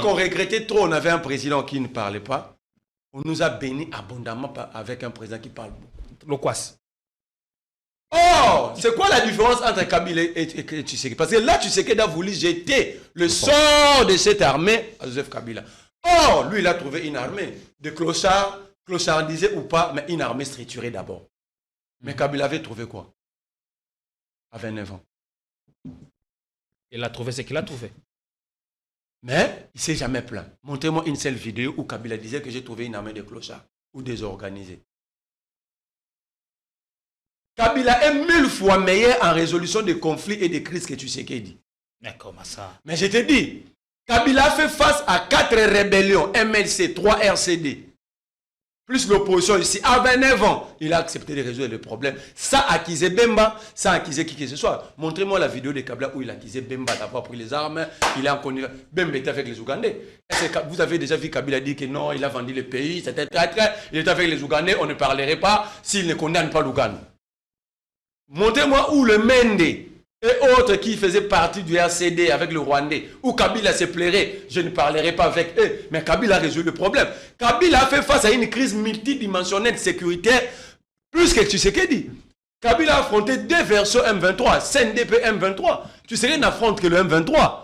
fois qu'on regrettait trop, on avait un président qui ne parlait pas. On nous a bénis abondamment avec un président qui parle beaucoup. Loquas. Oh, c'est quoi la différence entre Kabila et Tshisekedi? Parce que là, Tshisekedi a voulu jeter le sort de cette armée à Joseph Kabila. Oh, lui, il a trouvé une armée de clochards, clochardisés ou pas, mais une armée structurée d'abord. Mais Kabila avait trouvé quoi? À 29 ans. Il a trouvé ce qu'il a trouvé. Mais il ne s'est jamais plaint. Montrez-moi une seule vidéo où Kabila disait que j'ai trouvé une armée de clochards ou désorganisés. Kabila est 1000 fois meilleur en résolution de conflits et de crises que Tshisekedi. Mais comment ça? Mais je te dis, Kabila a fait face à 4 rébellions, MLC, 3 RCD, plus l'opposition ici. À 29 ans, il a accepté de résoudre le problème. Ça a accusé Bemba, ça a accusé qui que ce soit. Montrez-moi la vidéo de Kabila où il a accusé Bemba d'avoir pris les armes. Il est en connu. Bemba était avec les Ougandais. Vous avez déjà vu Kabila dire que non, il a vendu le pays, c'était traître. Il était avec les Ougandais, on ne parlerait pas s'il ne condamne pas l'Ouganda. Montrez-moi où le Mende et autres qui faisaient partie du RCD avec le Rwandais, où Kabila se plairait, je ne parlerai pas avec eux, mais Kabila a résolu le problème. Kabila a fait face à une crise multidimensionnelle sécuritaire, plus que Tshisekedi. Kabila a affronté 2 versions M23, CNDP M23. Tshisekedi n'affronte que le M23.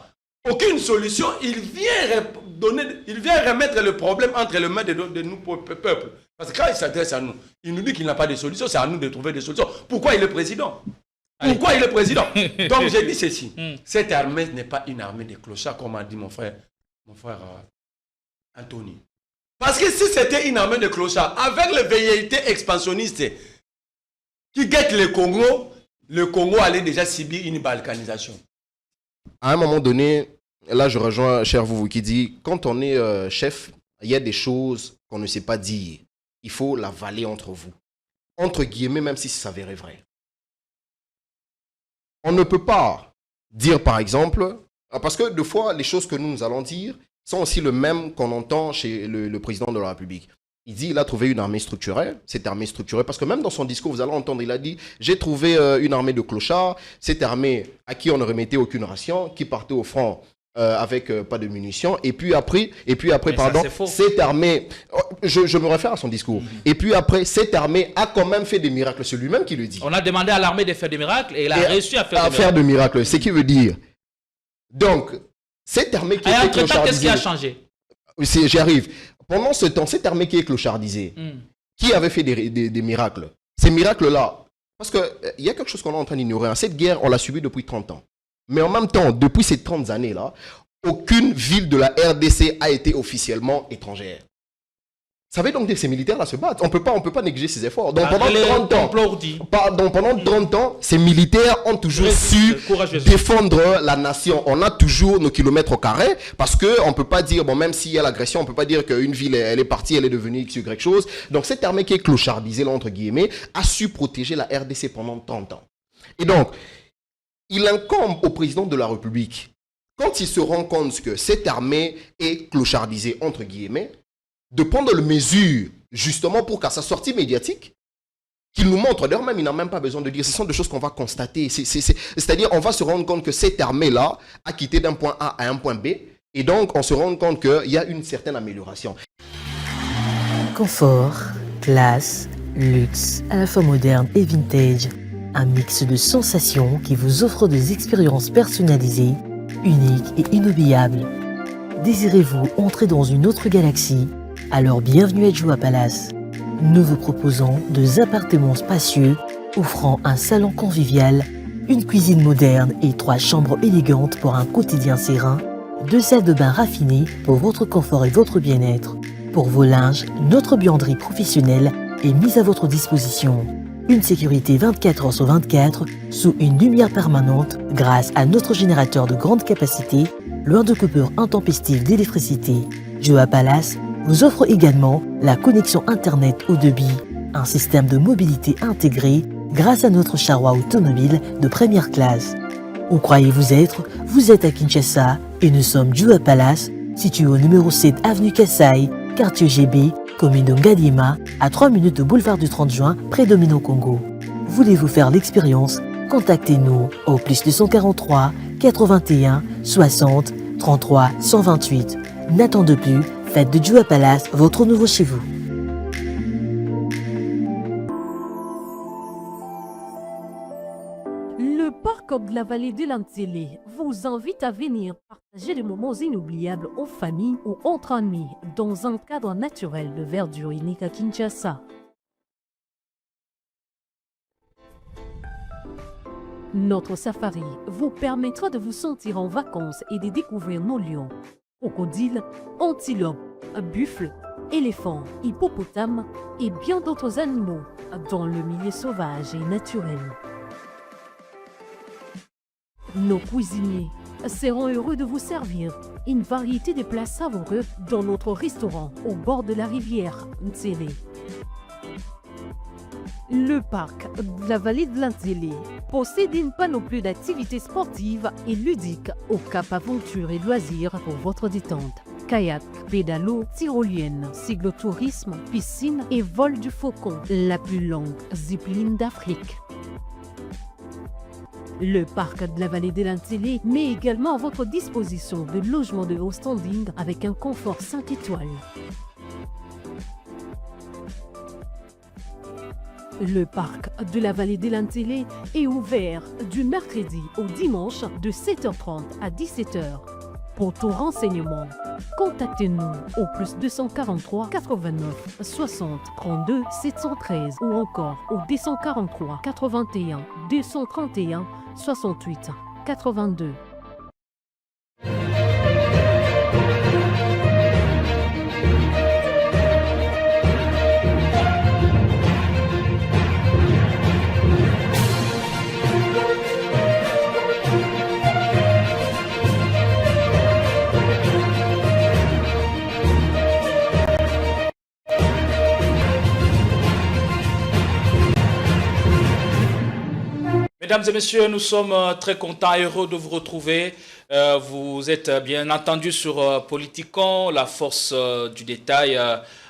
Aucune solution, il vient remettre le problème entre les mains de nous, peuples. Parce que quand il s'adresse à nous, il nous dit qu'il n'a pas de solution, c'est à nous de trouver des solutions. Pourquoi il est président? Pourquoi il est président? Donc j'ai dit ceci, cette armée n'est pas une armée de clochards, comme a dit mon frère Anthony. Parce que si c'était une armée de clochards, avec les velléités expansionnistes qui guettent le Congo allait déjà subir une balkanisation. À un moment donné, là je rejoins cher vous qui dit, quand on est chef, il y a des choses qu'on ne sait pas dire. Il faut l'avaler entre vous. Entre guillemets, même si ça s'avérait vrai. On ne peut pas dire, par exemple, parce que deux fois, les choses que nous allons dire sont aussi les mêmes qu'on entend chez le président de la République. Il dit qu'il a trouvé une armée structurée. Cette armée structurée, parce que même dans son discours, vous allez entendre, il a dit « J'ai trouvé une armée de clochards, cette armée à qui on ne remettait aucune ration, qui partait au front avec pas de munitions. Et puis après, pardon, cette armée, je me réfère à son discours. Et puis après, cette armée a quand même fait des miracles. C'est lui-même qui le dit. On a demandé à l'armée de faire des miracles et il a réussi à faire des miracles. Ce qui veut dire, donc, cette armée qui est clochardisée. Qu'est-ce qui a changé? J'y arrive. Pendant ce temps, cette armée qui est clochardisée, qui avait fait des miracles? Ces miracles-là, parce qu'il y a quelque chose qu'on est en train d'ignorer. Cette guerre, on l'a subie depuis 30 ans. Mais en même temps, depuis ces 30 années-là, aucune ville de la RDC a été officiellement étrangère. Ça veut donc dire que ces militaires-là se battent. On peut pas négliger ces efforts. Donc pendant 30 ans, ces militaires ont toujours su défendre la nation. On a toujours nos kilomètres au carré parce qu'on ne peut pas dire, bon, même s'il y a l'agression, on ne peut pas dire qu'une ville, elle est partie, elle est devenue X, Y chose. Donc cette armée qui est clochardisée, là, entre guillemets, a su protéger la RDC pendant 30 ans. Et donc, il incombe au président de la République, quand il se rend compte que cette armée est clochardisée, entre guillemets, de prendre les mesures, justement, pour qu'à sa sortie médiatique, qu'il nous montre, d'ailleurs même, il n'a même pas besoin de dire, ce sont des choses qu'on va constater. C'est-à-dire, on va se rendre compte que cette armée-là a quitté d'un point A à un point B, et donc on se rend compte qu'il y a une certaine amélioration. Confort, classe, luxe, à la fois moderne et vintage. Un mix de sensations qui vous offre des expériences personnalisées, uniques et inoubliables. Désirez-vous entrer dans une autre galaxie? Alors bienvenue à Joua Palace. Nous vous proposons 2 appartements spacieux offrant un salon convivial, une cuisine moderne et 3 chambres élégantes pour un quotidien serein, 2 salles de bain raffinées pour votre confort et votre bien-être. Pour vos linges, notre buanderie professionnelle est mise à votre disposition. Une sécurité 24 heures sur 24 sous une lumière permanente grâce à notre générateur de grande capacité, loin de coupures intempestives d'électricité. Joua Palace vous offre également la connexion Internet haut débit, un système de mobilité intégré grâce à notre charroi automobile de première classe. Où croyez-vous être? Vous êtes à Kinshasa et nous sommes Joua Palace, situé au numéro 7 avenue Kassai, quartier GB, commune de Ngaliema, à 3 minutes de boulevard du 30 juin, près de Minot-Congo. Voulez-vous faire l'expérience? Contactez-nous au +243 81 60 33 128. N'attendez plus, faites de Djoua Palace votre nouveau chez vous. Le parc de la vallée de l'Antélé vous invite à venir partager des moments inoubliables en famille ou entre amis dans un cadre naturel de verdure unique à Kinshasa. Notre safari vous permettra de vous sentir en vacances et de découvrir nos lions, crocodiles, antilopes, buffles, éléphants, hippopotames et bien d'autres animaux dans le milieu sauvage et naturel. Nos cuisiniers seront heureux de vous servir une variété de plats savoureux dans notre restaurant au bord de la rivière Ntélé. Le parc de la vallée de l'Antélé possède une panoplie d'activités sportives et ludiques au Cap Aventure et Loisirs pour votre détente. Kayak, pédalo, tyrolienne, cyclotourisme, piscine et vol du faucon, la plus longue zipline d'Afrique. Le parc de la vallée de l'Antélé met également à votre disposition de logements de haut standing avec un confort 5 étoiles. Le parc de la vallée de l'Antélé est ouvert du mercredi au dimanche de 7h30 à 17h. Pour tout renseignement, contactez-nous au plus 243 89 60 32 713 ou encore au 243 81 231 68 82. Mesdames et messieurs, nous sommes très contents et heureux de vous retrouver. Vous êtes bien entendu sur Politicon, la force du détail.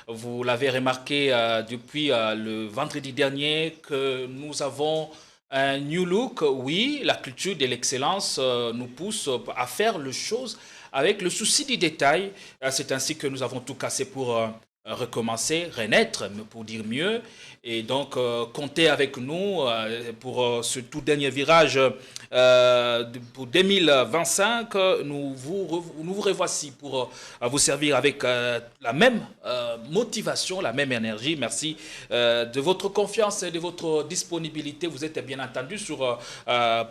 Vous l'avez remarqué depuis le vendredi dernier que nous avons un new look. Oui, la culture de l'excellence nous pousse à faire les choses avec le souci du détail. C'est ainsi que nous avons tout cassé pour recommencer, renaître, pour dire mieux. Et donc, comptez avec nous pour ce tout dernier virage pour 2025. Nous vous revoici pour vous servir avec la même motivation, la même énergie. Merci de votre confiance et de votre disponibilité. Vous êtes bien entendu sur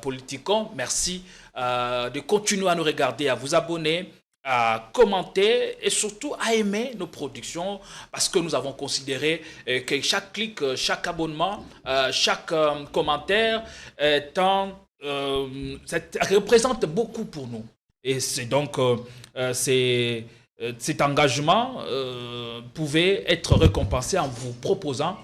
Politicon. Merci de continuer à nous regarder, à vous abonner, à commenter et surtout à aimer nos productions parce que nous avons considéré que chaque clic, chaque abonnement, chaque commentaire ça représente beaucoup pour nous. Et c'est donc cet engagement pouvait être récompensé en vous proposant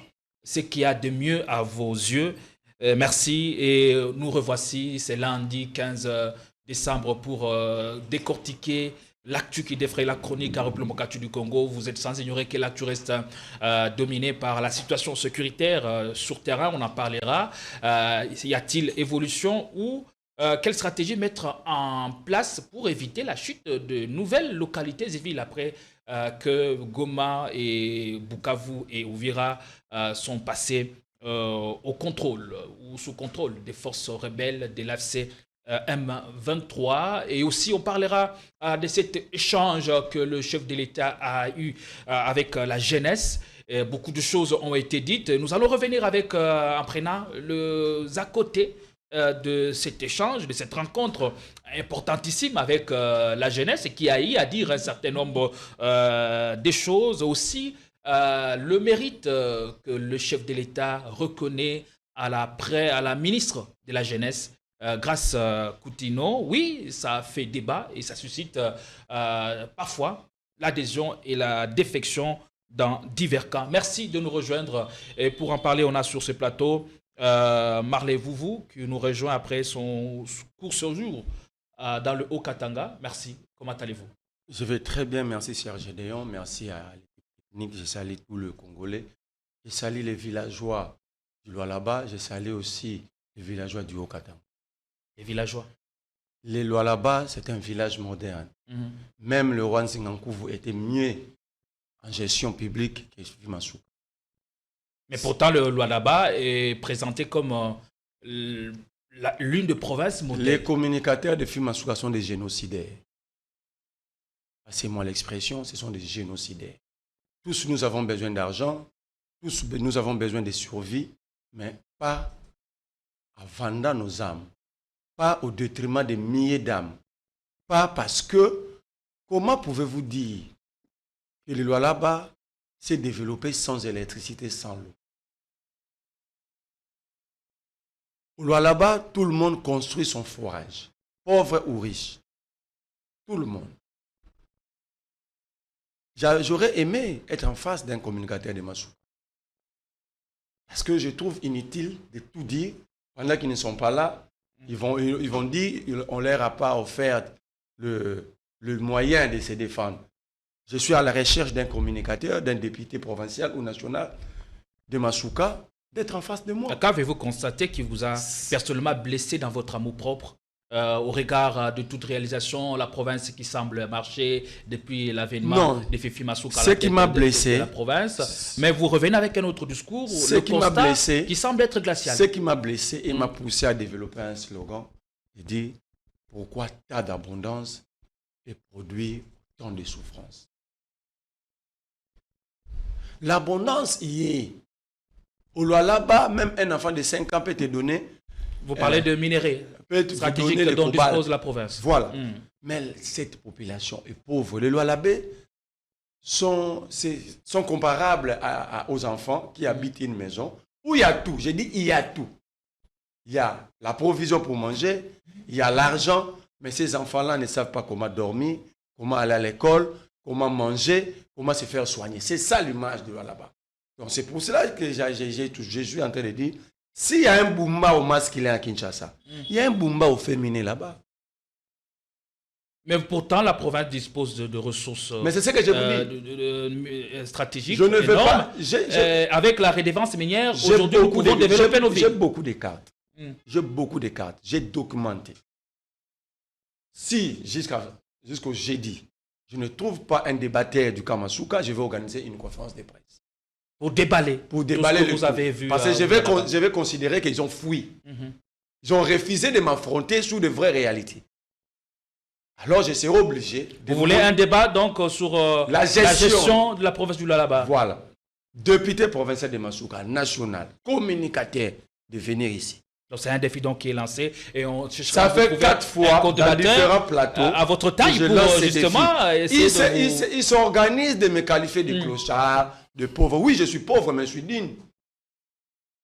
ce qu'il y a de mieux à vos yeux. Merci et nous revoici, c'est lundi 15 décembre pour décortiquer l'actu qui défraie la chronique à République du Congo. Vous êtes sans ignorer que l'actu reste dominée par la situation sécuritaire sur terrain. On en parlera. Y a-t-il évolution ou quelle stratégie mettre en place pour éviter la chute de nouvelles localités et villes après que Goma et Bukavu et Uvira sont passés au contrôle ou sous contrôle des forces rebelles de l'AFC M23. Et aussi on parlera de cet échange que le chef de l'État a eu avec la jeunesse. Beaucoup de choses ont été dites. Nous allons revenir avec en prenant les à côté de cet échange, de cette rencontre importantissime avec la jeunesse et qui a eu à dire un certain nombre de choses. Aussi le mérite que le chef de l'État reconnaît à la ministre de la jeunesse, Grace Coutinho. Oui, ça fait débat et ça suscite parfois l'adhésion et la défection dans divers camps. Merci de nous rejoindre. Et pour en parler, on a sur ce plateau Marley Vouvou qui nous rejoint après son court séjour dans le Haut-Katanga. Merci. Comment allez-vous? Je vais très bien. Merci Serge Gédéon. Merci à l'équipe technique. Je salue tout le Congolais. Je salue les villageois du Lualaba. Je salue aussi les villageois du Haut-Katanga. Les villageois. Les Lualaba, c'est un village moderne. Même le roi Nsingankouvou était mieux en gestion publique que Fimasouka. Mais pourtant, le Lualaba est présenté comme l'une des provinces modèles. Les communicateurs de Fimasouka sont des génocidaires. Passez-moi l'expression, ce sont des génocidaires. Tous nous avons besoin d'argent, tous nous avons besoin de survie, mais pas en vendant nos âmes, pas au détriment des milliers d'âmes, pas parce que, comment pouvez-vous dire que le Lualaba s'est développé sans électricité, sans l'eau? Au Lualaba, tout le monde construit son forage, pauvre ou riche, tout le monde. J'aurais aimé être en face d'un communicateur de Masouka. Parce que je trouve inutile de tout dire. Pendant qu'ils ne sont pas là, ils vont dire on ne leur a pas offert le moyen de se défendre. Je suis à la recherche d'un communicateur, d'un député provincial ou national de Masouka, d'être en face de moi. Qu'avez-vous constaté qui vous a personnellement blessé dans votre amour-propre au regard de toute réalisation, la province qui semble marcher depuis l'avènement de Fifi Masouka, ce qui m'a blessé, la province, mais vous revenez avec un autre discours, ce le qui m'a blessé, qui semble être glacial. Ce qui m'a blessé et m'a poussé à développer un slogan, je dis pourquoi tant d'abondance et produit tant de souffrance. L'abondance y est. Au Lualaba, même un enfant de 5 ans peut te donner. Vous parlez de minerais stratégiques dont dispose la province. Voilà. Mais cette population est pauvre. Les Lualabais sont comparables aux enfants qui habitent une maison où il y a tout. J'ai dit il y a tout. Il y a la provision pour manger, il y a l'argent, mais ces enfants-là ne savent pas comment dormir, comment aller à l'école, comment manger, comment se faire soigner. C'est ça l'image de Lualaba. Donc c'est pour cela que je suis en train de dire, s'il y a un Bumba au masculin à Kinshasa, il y a un Bumba au féminin là-bas. Mais pourtant, la province dispose de ressources mais c'est ce que je vous dis. Stratégiques. Je ne veux pas. Avec la redevance minière, aujourd'hui, nous pouvons développer nos vies. J'ai beaucoup de cartes. J'ai beaucoup de cartes. J'ai documenté. Si, jusqu'au jeudi, je ne trouve pas un débatteur du Kamasuka, je vais organiser une conférence de presse. Pour déballer tout ce que vous avez vu. Parce que je vais considérer qu'ils ont fui. Ils ont refusé de m'affronter sur de vraies réalités. Alors je serai obligé. Vous voulez un débat donc sur la gestion de la province du Lualaba? Voilà. Député provincial de Masouka, national, communicateur, de venir ici. Donc c'est un défi donc qui est lancé et on ça fait 4 fois dans différents plateaux à votre taille pour justement ils s'organisent de me qualifier de clochard, de pauvre. Oui, je suis pauvre mais je suis digne.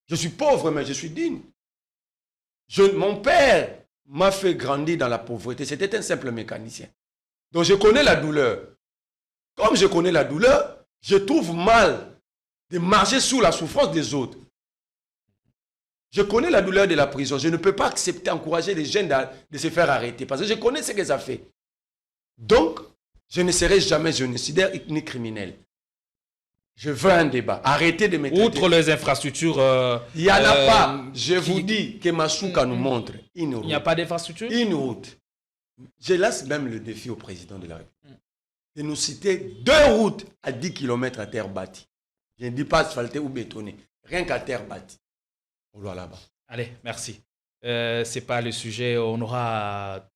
Je suis pauvre mais je suis digne. Mon père m'a fait grandir dans la pauvreté. C'était un simple mécanicien. Donc je connais la douleur. Comme je connais la douleur, je trouve mal de marcher sous la souffrance des autres. Je connais la douleur de la prison. Je ne peux pas accepter, encourager les jeunes de se faire arrêter parce que je connais ce que ça fait. Donc, je ne serai jamais génocidaire ni criminel. Je veux un débat. Arrêtez de me traiter. Outre les infrastructures... il n'y en a pas. Je vous dis que Masouka nous montre une route. Il n'y a pas d'infrastructure? Une route. Je laisse même le défi au président de la République. De nous citer 2 routes à 10 km à terre bâtie. Je ne dis pas asphaltée ou bétonnée. Rien qu'à terre bâtie. Là-bas. Allez, merci. Ce n'est pas le sujet. On aura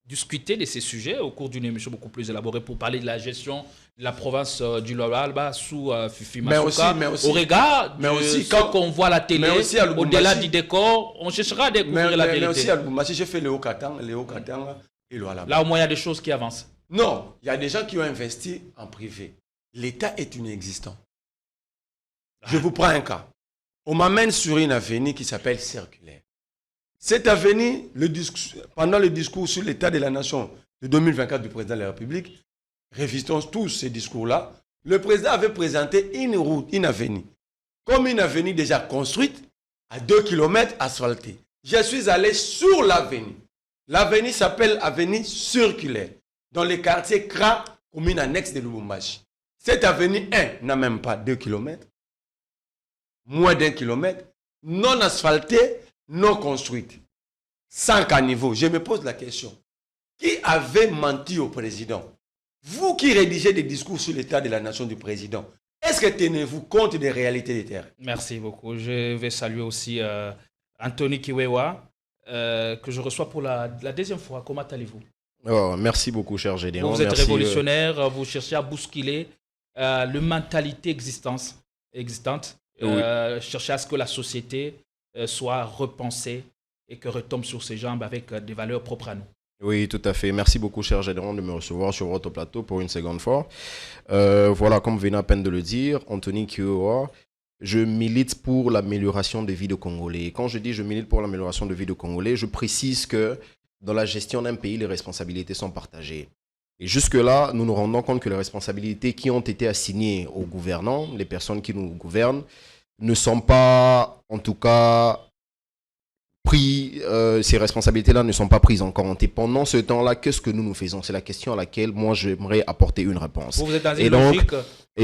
discuté de ces sujets au cours d'une émission beaucoup plus élaborée pour parler de la gestion de la province du Lualaba sous Fifi Masouka. Au regard de ce qu'on voit à la télé, au-delà du décor, on cherchera à découvrir la vérité. Mais aussi à Lubumbashi, j'ai fait le Haut-Katanga et Lualaba. Là, au moins, il y a des choses qui avancent. Non, il y a des gens qui ont investi en privé. L'État est inexistant. Je vous prends un cas. On m'amène sur une avenue qui s'appelle Circulaire. Cette avenue, pendant le discours sur l'état de la nation de 2024 du président de la République, révisons tous ces discours-là, le président avait présenté une route, une avenue, comme une avenue déjà construite, à 2 km asphaltée. Je suis allé sur l'avenue. L'avenue s'appelle avenue Circulaire, dans le quartier Kra, commune annexe de Lubumbashi. Cette avenue 1 n'a même pas 2 km. Moins d'1 kilomètre, non asphaltée, non construite. 5 à niveau. Je me pose la question. Qui avait menti au président? Vous qui rédigez des discours sur l'état de la nation du président, est-ce que tenez-vous compte des réalités des terrains? Merci beaucoup. Je vais saluer aussi Anthony Kiwewa, que je reçois pour la deuxième fois. Comment allez-vous? Merci beaucoup, cher Gédéon. Vous êtes révolutionnaire, vous cherchez à bousculer la mentalité existante, cherchez à ce que la société soit repensée et que retombe sur ses jambes avec des valeurs propres à nous. Oui, tout à fait. Merci beaucoup, cher Gédéon, de me recevoir sur votre plateau pour une seconde fois. Voilà, comme vous venez à peine de le dire, Anthony Kiwewa, je milite pour l'amélioration des vies de Congolais. Et quand je dis je milite pour l'amélioration des vies de Congolais, je précise que dans la gestion d'un pays, les responsabilités sont partagées. Et jusque-là, nous nous rendons compte que les responsabilités qui ont été assignées aux gouvernants, les personnes qui nous gouvernent, ne sont pas, en tout cas, ces responsabilités-là ne sont pas prises en compte. Et pendant ce temps-là, qu'est-ce que nous faisons? C'est la question à laquelle moi, j'aimerais apporter une réponse. Vous êtes dans une logique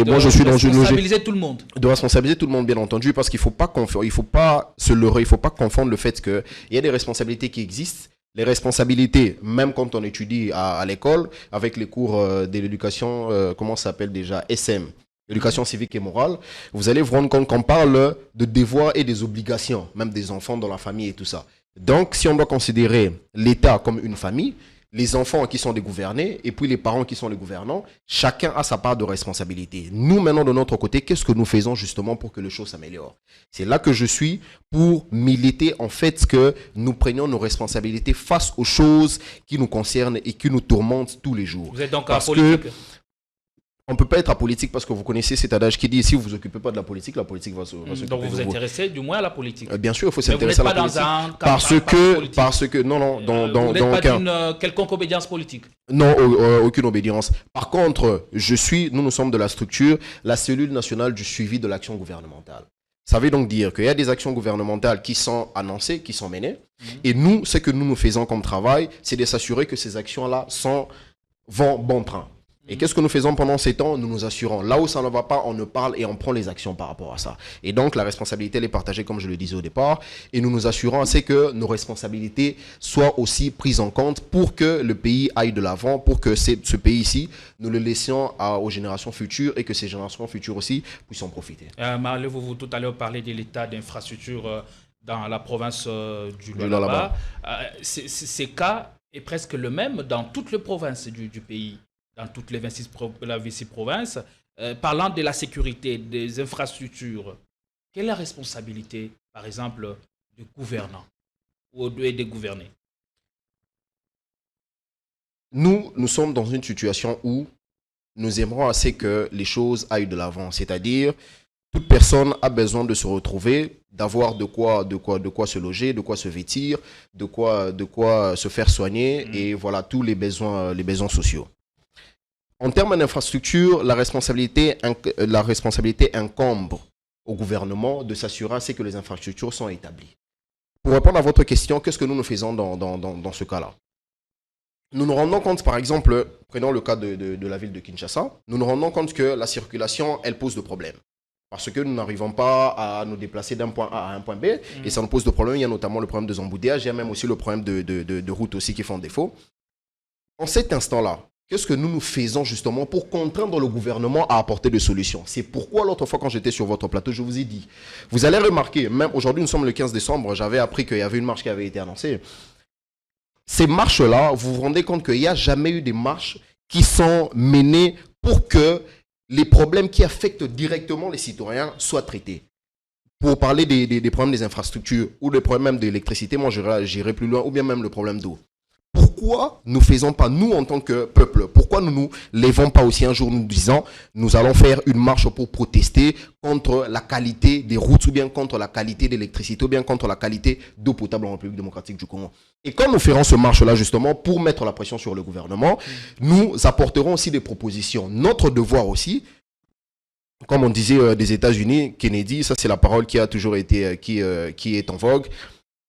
moi, je suis dans une logique responsabiliser tout le monde. De responsabiliser tout le monde, bien entendu, parce qu'il ne faut pas se leurrer, il ne faut pas confondre le fait qu'il y a des responsabilités qui existent. Les responsabilités, même quand on étudie à l'école, avec les cours de l'éducation, comment ça s'appelle déjà, SM, éducation civique et morale, vous allez vous rendre compte qu'on parle de devoirs et des obligations, même des enfants dans la famille et tout ça. Donc, si on doit considérer l'État comme une famille, les enfants qui sont des gouvernés et puis les parents qui sont les gouvernants, chacun a sa part de responsabilité. Nous, maintenant, de notre côté, qu'est-ce que nous faisons justement pour que les choses s'améliorent? C'est là que je suis pour militer en fait que nous prenions nos responsabilités face aux choses qui nous concernent et qui nous tourmentent tous les jours. Vous êtes donc en politique? On ne peut pas être apolitique parce que vous connaissez cet adage qui dit si vous ne vous occupez pas de la politique va s'occuper de vous. Donc vous vous intéressez du moins à la politique. Bien sûr, il faut s'intéresser à la politique. Parce que non, vous n'êtes pas d'une quelconque obédience politique. Non, aucune obédience. Par contre, nous sommes de la structure, la cellule nationale du suivi de l'action gouvernementale. Ça veut donc dire qu'il y a des actions gouvernementales qui sont annoncées, qui sont menées. Et nous, ce que nous faisons comme travail, c'est de s'assurer que ces actions-là vont bon train. Et qu'est-ce que nous faisons pendant ces temps? Nous nous assurons. Là où ça ne va pas, on ne parle et on prend les actions par rapport à ça. Et donc, la responsabilité, elle est partagée, comme je le disais au départ. Et nous nous assurons, c'est que nos responsabilités soient aussi prises en compte pour que le pays aille de l'avant, pour que ce pays-ci, nous le laissions aux générations futures et que ces générations futures aussi puissent en profiter. Marley, vous tout à l'heure parlé de l'état d'infrastructure dans la province du Lualaba. Ce cas est presque le même dans toutes les provinces du pays. Dans toutes les 26 provinces, parlant de la sécurité, des infrastructures, quelle est la responsabilité, par exemple, du gouvernant ou des gouvernés? Nous sommes dans une situation où nous aimerons assez que les choses aillent de l'avant. C'est-à-dire, toute personne a besoin de se retrouver, d'avoir de quoi se loger, de quoi se vêtir, de quoi se faire soigner et voilà tous les besoins sociaux. En termes d'infrastructure, la responsabilité incombe au gouvernement de s'assurer que les infrastructures sont établies. Pour répondre à votre question, qu'est-ce que nous faisons dans ce cas-là? Nous nous rendons compte, par exemple, prenons le cas de la ville de Kinshasa, nous nous rendons compte que la circulation, elle pose de problèmes. Parce que nous n'arrivons pas à nous déplacer d'un point A à un point B, et ça nous pose de problèmes. Il y a notamment le problème des embouteillages, il y a même aussi le problème de routes aussi qui font défaut. En cet instant-là, qu'est-ce que nous faisons justement pour contraindre le gouvernement à apporter des solutions? C'est pourquoi l'autre fois quand j'étais sur votre plateau, je vous ai dit, vous allez remarquer, même aujourd'hui nous sommes le 15 décembre, j'avais appris qu'il y avait une marche qui avait été annoncée. Ces marches-là, vous vous rendez compte qu'il n'y a jamais eu des marches qui sont menées pour que les problèmes qui affectent directement les citoyens soient traités. Pour parler des problèmes des infrastructures ou des problèmes d'électricité, moi j'irai plus loin, ou bien même le problème d'eau. Pourquoi nous ne faisons pas, nous en tant que peuple, pourquoi nous ne nous lèvons pas aussi un jour nous disant nous allons faire une marche pour protester contre la qualité des routes ou bien contre la qualité d'électricité ou bien contre la qualité d'eau potable en République démocratique du Congo. Et quand nous ferons ce marche-là justement pour mettre la pression sur le gouvernement, nous apporterons aussi des propositions. Notre devoir aussi, comme on disait des États-Unis, Kennedy, ça c'est la parole qui a toujours été, qui est en vogue.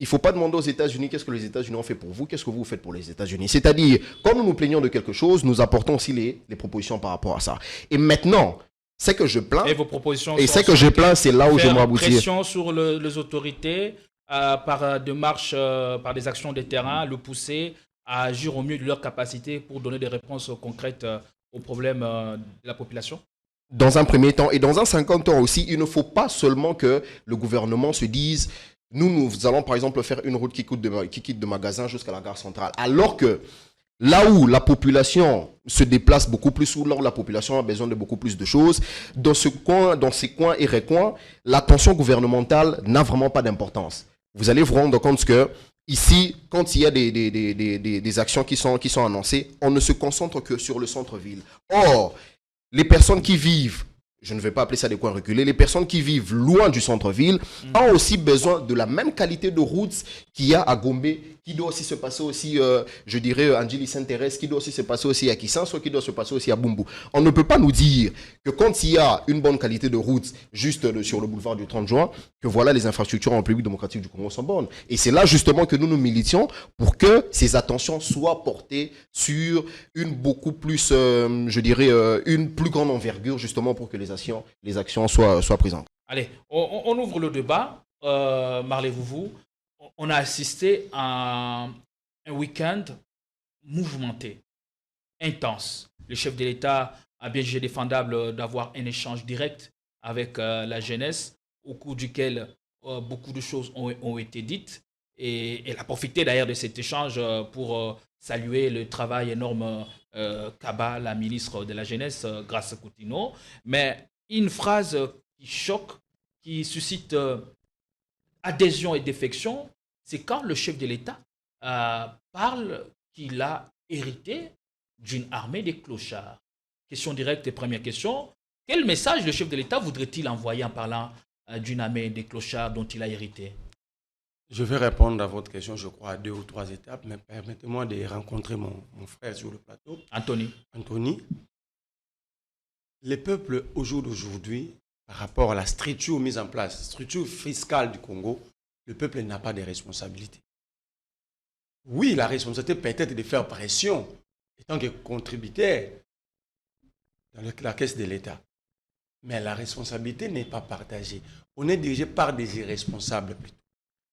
Il ne faut pas demander aux États-Unis qu'est-ce que les États-Unis ont fait pour vous, qu'est-ce que vous faites pour les États-Unis. C'est-à-dire, quand nous nous plaignons de quelque chose, nous apportons aussi les propositions par rapport à ça. Et maintenant, c'est que je plains. Et vos propositions et c'est que je plains, c'est là où je m'aboutis. Pression sur les autorités par des marches, par des actions de terrain, le pousser à agir au mieux de leur capacité pour donner des réponses concrètes aux problèmes de la population? Dans un premier temps et dans un 50 ans aussi, il ne faut pas seulement que le gouvernement se dise nous allons par exemple faire une route qui quitte de magasin jusqu'à la gare centrale. Alors que là où la population se déplace beaucoup plus, où la population a besoin de beaucoup plus de choses, dans ces coins et recoins, l'attention gouvernementale n'a vraiment pas d'importance. Vous allez vous rendre compte que ici, quand il y a des actions qui sont annoncées, on ne se concentre que sur le centre-ville. Or, les personnes qui vivent, je ne vais pas appeler ça des coins reculés, les personnes qui vivent loin du centre-ville ont aussi besoin de la même qualité de routes qu'il y a à Gombe, qui doit aussi se passer aussi, je dirais, Angeli Saint-Thérèse, qui doit aussi se passer aussi à Kisanso, qui doit se passer aussi à Bumbu. On ne peut pas nous dire que quand il y a une bonne qualité de route juste sur le boulevard du 30 juin, que voilà les infrastructures en République démocratique du Congo sont bonnes. Et c'est là justement que nous militions pour que ces attentions soient portées sur une beaucoup plus, je dirais, une plus grande envergure justement pour que les actions soient présentes. Allez, on ouvre le débat. Marley Vouvou, on a assisté à un week-end mouvementé, intense. Le chef de l'État a bien jugé défendable d'avoir un échange direct avec la jeunesse, au cours duquel beaucoup de choses ont été dites. Et elle a profité d'ailleurs de cet échange pour saluer le travail énorme Kaba, la ministre de la Jeunesse, Grace Coutinho. Mais une phrase qui choque, qui suscite adhésion et défection, c'est quand le chef de l'État parle qu'il a hérité d'une armée des clochards. Question directe et première question. Quel message le chef de l'État voudrait-il envoyer en parlant d'une armée des clochards dont il a hérité? Je vais répondre à votre question, je crois, à 2 ou 3 étapes, mais permettez-moi de rencontrer mon frère sur le plateau. Anthony. Les peuples, au jour d'aujourd'hui, par rapport à la structure mise en place, structure fiscale du Congo, le peuple n'a pas de responsabilité. Oui, la responsabilité peut-être de faire pression, étant que contributeur dans la caisse de l'État. Mais la responsabilité n'est pas partagée. On est dirigé par des irresponsables plutôt.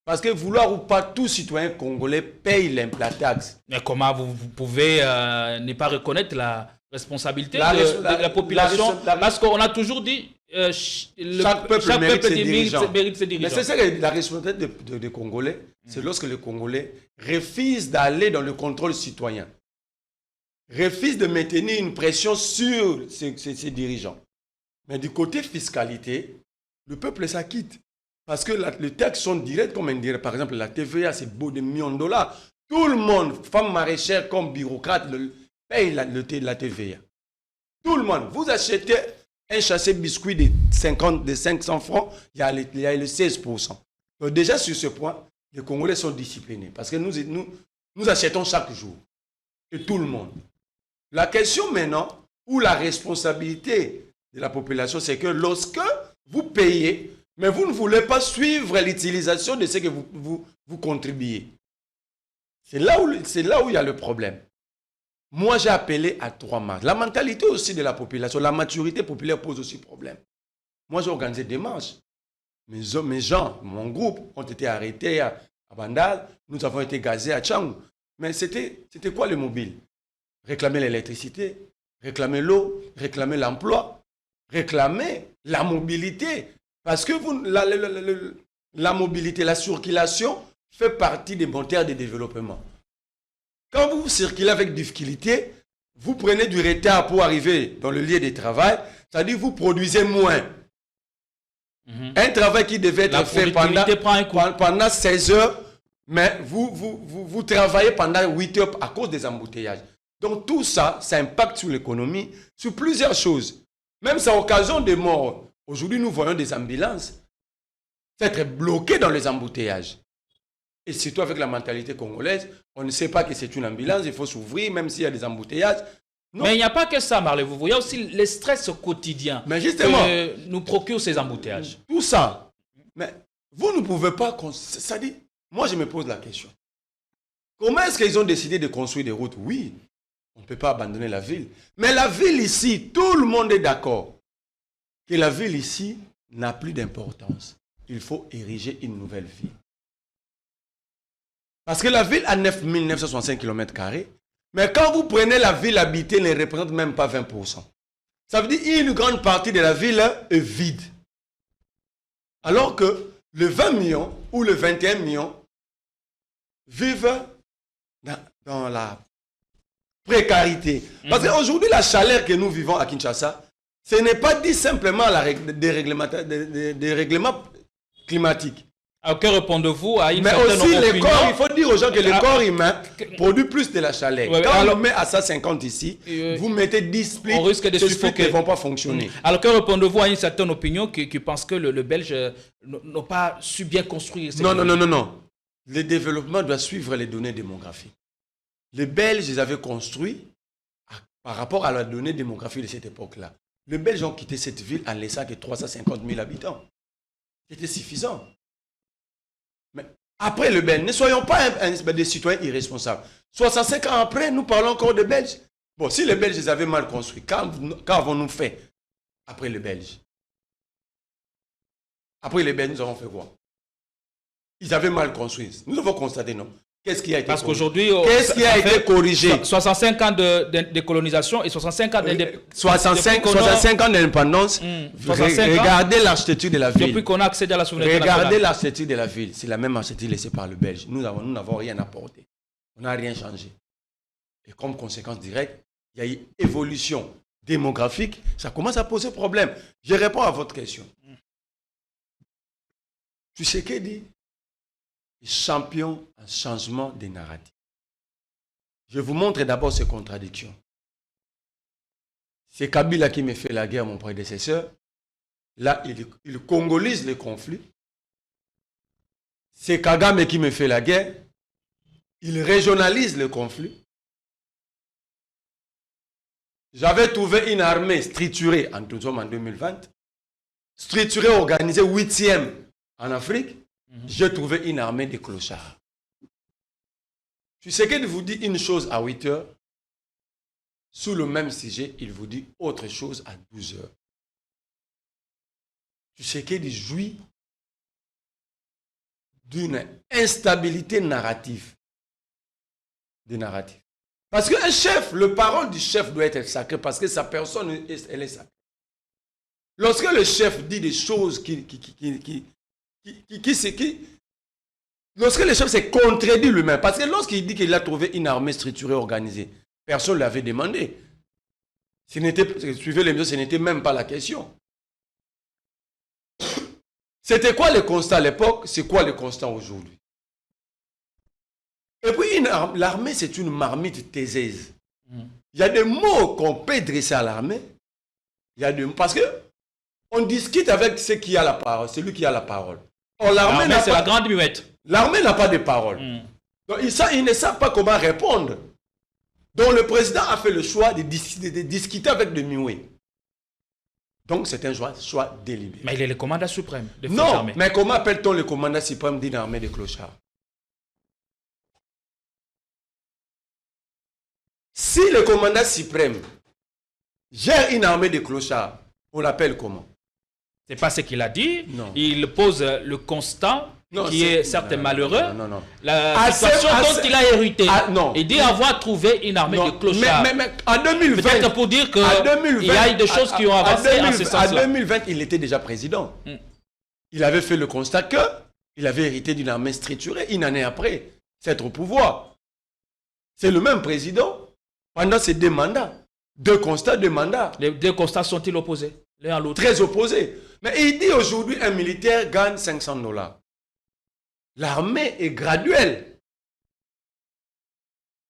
Parce que vouloir ou pas, tout citoyen congolais paye la taxe. Mais comment vous pouvez ne pas reconnaître la responsabilité de la population? Parce qu'on a toujours dit chaque peuple mérite ses dirigeants. Mais c'est ça que la responsabilité des Congolais, c'est lorsque les Congolais refusent d'aller dans le contrôle citoyen, refusent de maintenir une pression sur ses dirigeants. Mais du côté fiscalité, le peuple s'acquitte. Parce que les taxes sont directes, comme on dirait, par exemple, la TVA, c'est beau des millions de dollars. Tout le monde, femme maraîchère comme bureaucrate, paye la TVA. Tout le monde. Vous achetez un chassé biscuit de 500 francs, il y a le 16%. Donc déjà, sur ce point, les Congolais sont disciplinés. Parce que nous achetons chaque jour. Et tout le monde. La question maintenant, ou la responsabilité de la population, c'est que lorsque vous payez, mais vous ne voulez pas suivre l'utilisation de ce que vous contribuez. C'est là où il y a le problème. Moi, j'ai appelé à 3 marches. La mentalité aussi de la population, la maturité populaire pose aussi problème. Moi, j'ai organisé des marches. Mes gens, mon groupe, ont été arrêtés à Bandal. Nous avons été gazés à Tchangou. Mais c'était quoi le mobile? Réclamer l'électricité, réclamer l'eau, réclamer l'emploi, réclamer la mobilité. Parce que la mobilité, la circulation fait partie des moteurs de développement. Quand vous circulez avec difficulté, vous prenez du retard pour arriver dans le lieu de travail, c'est-à-dire que vous produisez moins. Un travail qui devait être fait pendant 16 heures, mais vous travaillez pendant 8 heures à cause des embouteillages. Donc tout ça, ça impacte sur l'économie, sur plusieurs choses. Même ça occasionne des morts. Aujourd'hui, nous voyons des ambulances être bloquées dans les embouteillages. Et surtout avec la mentalité congolaise, on ne sait pas que c'est une ambulance, il faut s'ouvrir, même s'il y a des embouteillages. Non. Mais il n'y a pas que ça, Marley. Vous voyez aussi le stress quotidien que nous procure ces embouteillages. Tout ça. Mais vous ne pouvez pas... Ça dit, moi, je me pose la question. Comment est-ce qu'ils ont décidé de construire des routes? Oui, on ne peut pas abandonner la ville. Mais la ville ici, tout le monde est d'accord que la ville ici n'a plus d'importance. Il faut ériger une nouvelle ville. Parce que la ville a 9 965 km, mais quand vous prenez la ville habitée, elle ne représente même pas 20%. Ça veut dire qu'une grande partie de la ville est vide. Alors que le 20 millions ou le 21 millions vivent dans la précarité. Parce qu'aujourd'hui, la chaleur que nous vivons à Kinshasa, ce n'est pas dit simplement des règlements climatiques. Alors que répondez-vous à une mais certaine aussi opinion? Les corps, il faut dire aux gens que le corps humain produit plus de la chaleur. Ouais, quand on le met à 150 ici, vous mettez 10 splits, on risque de ces splits suffoquer. ne vont pas fonctionner. Alors que répondez-vous à une certaine opinion qui pense que le Belge n'a pas su bien construire ces Non. Le développement doit suivre les données démographiques. Les Belges, ils avaient construit par rapport à la donnée démographique de cette époque-là. Les Belges ont quitté cette ville en laissant que 350 000 habitants. C'était suffisant. Mais après le Belge, ne soyons pas des citoyens irresponsables. 65 ans après, nous parlons encore de Belges. Bon, si les Belges ils avaient mal construit, qu'avons-nous fait après les Belges? Après les Belges, nous avons fait quoi? Ils avaient mal construit. Nous avons constaté, non? Qu'est-ce qui a été Parce corrigé? qu'aujourd'hui, qu'est-ce qui a été corrigé? 65 ans de colonisation et 65 ans d'indépendance. 65 ans d'indépendance. Regardez l'architecture de la ville. Depuis qu'on a accédé à la souveraineté Regardez nationale. l'architecture de la ville. C'est la même architecture laissée par le Belge. Nous n'avons rien apporté. On n'a rien changé. Et comme conséquence directe, il y a eu évolution démographique. Ça commence à poser problème. Je réponds à votre question. Tu sais qu'est dit? Champion en changement des narratifs. Je vous montre d'abord ces contradictions. C'est Kabila qui me fait la guerre, mon prédécesseur. Là, il congolise le conflit. C'est Kagame qui me fait la guerre. Il régionalise le conflit. J'avais trouvé une armée structurée, nous sommes en 2020, structurée, organisée, 8e en Afrique. J'ai trouvé une armée de clochards. Tu sais qu'il vous dit une chose à 8 heures, sous le même sujet, il vous dit autre chose à 12 heures. Tu sais qu'il jouit d'une instabilité narrative. Parce qu'un chef, le parole du chef doit être sacré parce que sa personne, elle est sacrée. Lorsque le chef dit des choses lorsque le chef s'est contredit lui-même, parce que lorsqu'il dit qu'il a trouvé une armée structurée, organisée, personne ne l'avait demandé. Suivez l'émission, ce n'était même pas la question. C'était quoi le constat à l'époque? C'est quoi le constat aujourd'hui? Et puis, l'armée, c'est une marmite thésèse. Il y a des mots qu'on peut dresser à l'armée. Parce que on discute avec celui qui a la parole, celui qui a la parole. L'armée, c'est la grande muette. L'armée n'a pas de parole. Donc, ils ne savent pas comment répondre. Donc, le président a fait le choix de discuter avec le muet. Donc, c'est un choix délibéré. Mais il est le commandant suprême des forces armées. armées. Mais comment appelle-t-on le commandant suprême d'une armée de clochards? Si le commandant suprême gère une armée de clochards, on l'appelle comment? Ce n'est pas ce qu'il a dit. Non. Il pose le constat qui est certes malheureux. Non. La situation dont il a hérité. Non. Il dit avoir trouvé une armée de clochards. Mais en 2020... Peut-être pour dire qu'il y a eu des choses qui ont avancé en ce sens-là. En 2020, il était déjà président. Il avait fait le constat qu'il avait hérité d'une armée structurée. Une année après, c'est au pouvoir. C'est le même président pendant ses 2 mandats. 2 constats, 2 mandats. Les 2 constats sont-ils opposés l'un à l'autre? Très opposés. Mais il dit aujourd'hui un militaire gagne $500. L'armée est graduelle.